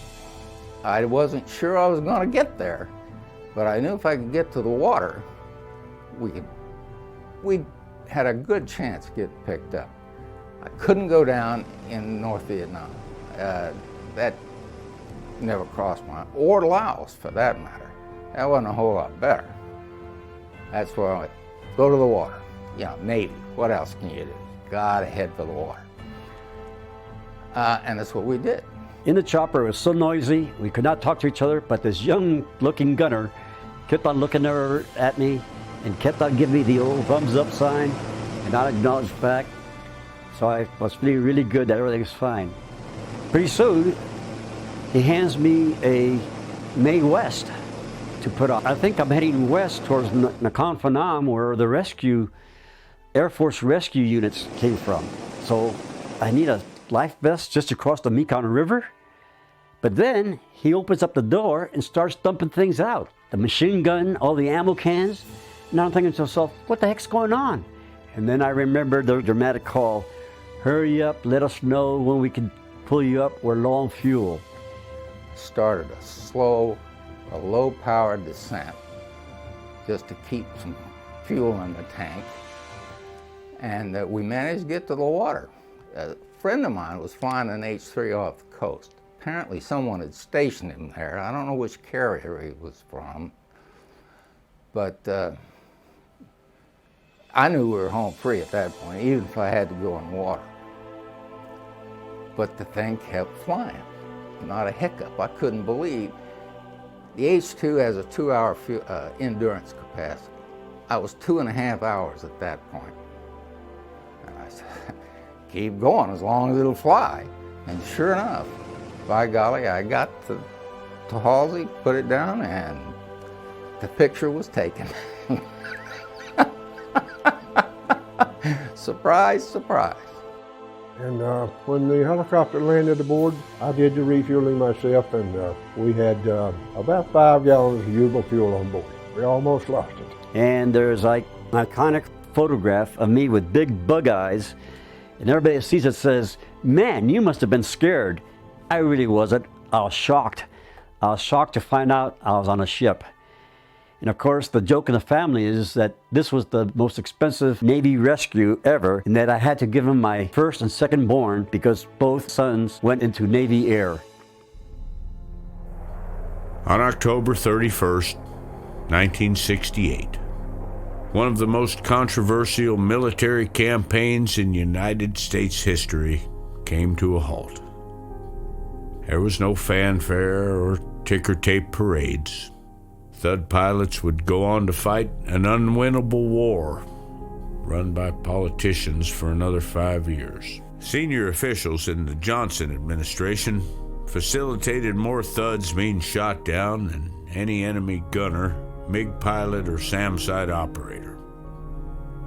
I wasn't sure I was going to get there, but I knew if I could get to the water, we had a good chance of getting picked up. I couldn't go down in North Vietnam. That never crossed my mind, or Laos for that matter. That wasn't a whole lot better. That's where I went. Go to the water. You know, Navy. What else can you do? Gotta head for the water. And that's what we did. In the chopper, it was so noisy, we could not talk to each other, but this young-looking gunner kept on looking over at me and kept on giving me the old thumbs up sign, and I acknowledged back. So I was feeling really good that everything was fine. Pretty soon, he hands me a Mae West to put on. I think I'm heading west towards Nakhon Phanom, where the Air Force rescue units came from. So I need a life vest just across the Mekong River. But then he opens up the door and starts dumping things out. The machine gun, all the ammo cans. And I'm thinking to myself, what the heck's going on? And then I remember the dramatic call, hurry up, let us know when we can pull you up, we're low on fuel. Started a slow, low-powered descent just to keep some fuel in the tank. And we managed to get to the water. A friend of mine was flying an H-3 off the coast. Apparently someone had stationed him there. I don't know which carrier he was from, but I knew we were home free at that point, even if I had to go in water. But the thing kept flying, not a hiccup. I couldn't believe. The H-2 has a 2-hour endurance capacity. I was 2.5 hours at that point. And I said, keep going as long as it'll fly. And sure enough, by golly, I got to Halsey, put it down, and the picture was taken. Surprise, surprise. And when the helicopter landed aboard, I did the refueling myself, and we had about 5 gallons of usable fuel on board. We almost lost it. And there's like an iconic photograph of me with big bug eyes, and everybody that sees it says, man, you must have been scared. I really wasn't. I was shocked. I was shocked to find out I was on a ship. And of course, the joke in the family is that this was the most expensive Navy rescue ever, and that I had to give him my first and second born because both sons went into Navy Air. On October 31st, 1968, one of the most controversial military campaigns in United States history came to a halt. There was no fanfare or ticker tape parades. Thud pilots would go on to fight an unwinnable war run by politicians for another 5 years. Senior officials in the Johnson administration facilitated more Thuds being shot down than any enemy gunner, MiG pilot, or SAM-site operator.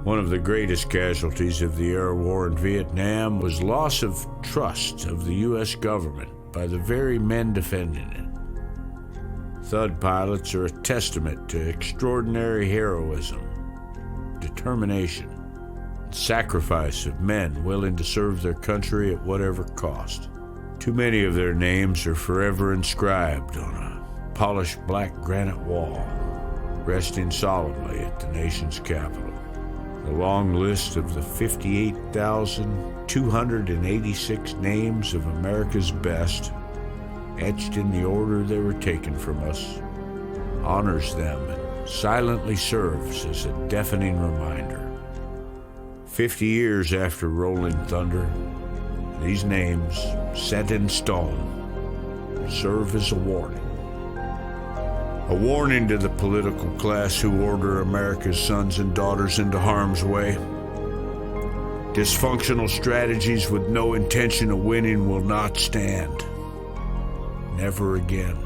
One of the greatest casualties of the air war in Vietnam was loss of trust of the U.S. government by the very men defending it. Thud pilots are a testament to extraordinary heroism, determination, and sacrifice of men willing to serve their country at whatever cost. Too many of their names are forever inscribed on a polished black granite wall, resting solemnly at the nation's capital. The long list of the 58,286 names of America's best, etched in the order they were taken from us, honors them and silently serves as a deafening reminder. 50 years after Rolling Thunder, these names, set in stone, serve as a warning. A warning to the political class who order America's sons and daughters into harm's way. Dysfunctional strategies with no intention of winning will not stand. Never again.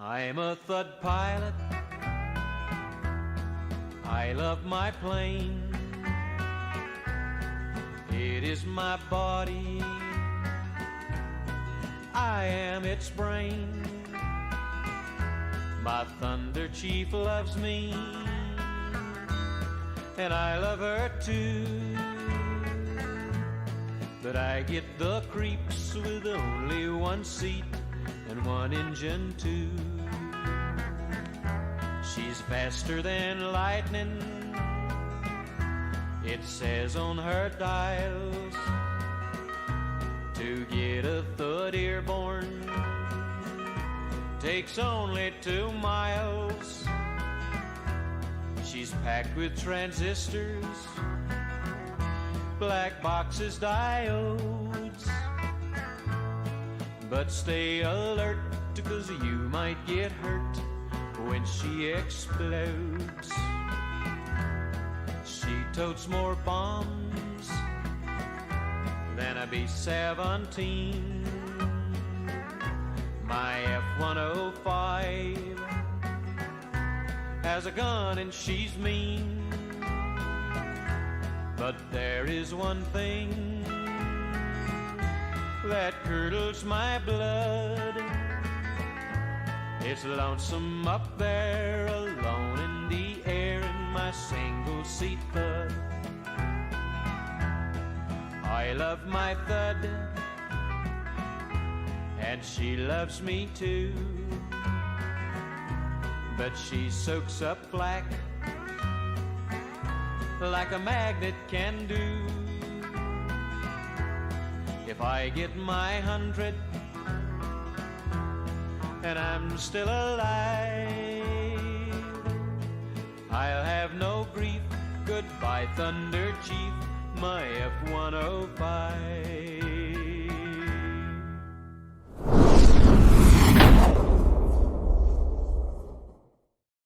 I'm a Thud pilot. I love my plane. It is my body. I am its brain. My Thunderchief loves me, and I love her too. But I get the creeps with only one seat and one engine too. She's faster than lightning, it says on her dials. To get a Thud airborne takes only 2 miles. She's packed with transistors, black boxes, diodes. But stay alert, 'cause you might get hurt when she explodes. She totes more bombs than a B-17. My F-105 has a gun and she's mean. But there is one thing that curdles my blood. It's lonesome up there, alone in the air, in my single-seat Thud. I love my Thud, and she loves me too. But she soaks up flak like a magnet can do. If I get my 100 and I'm still alive, I'll have no grief. Goodbye, Thunderchief, my F-105.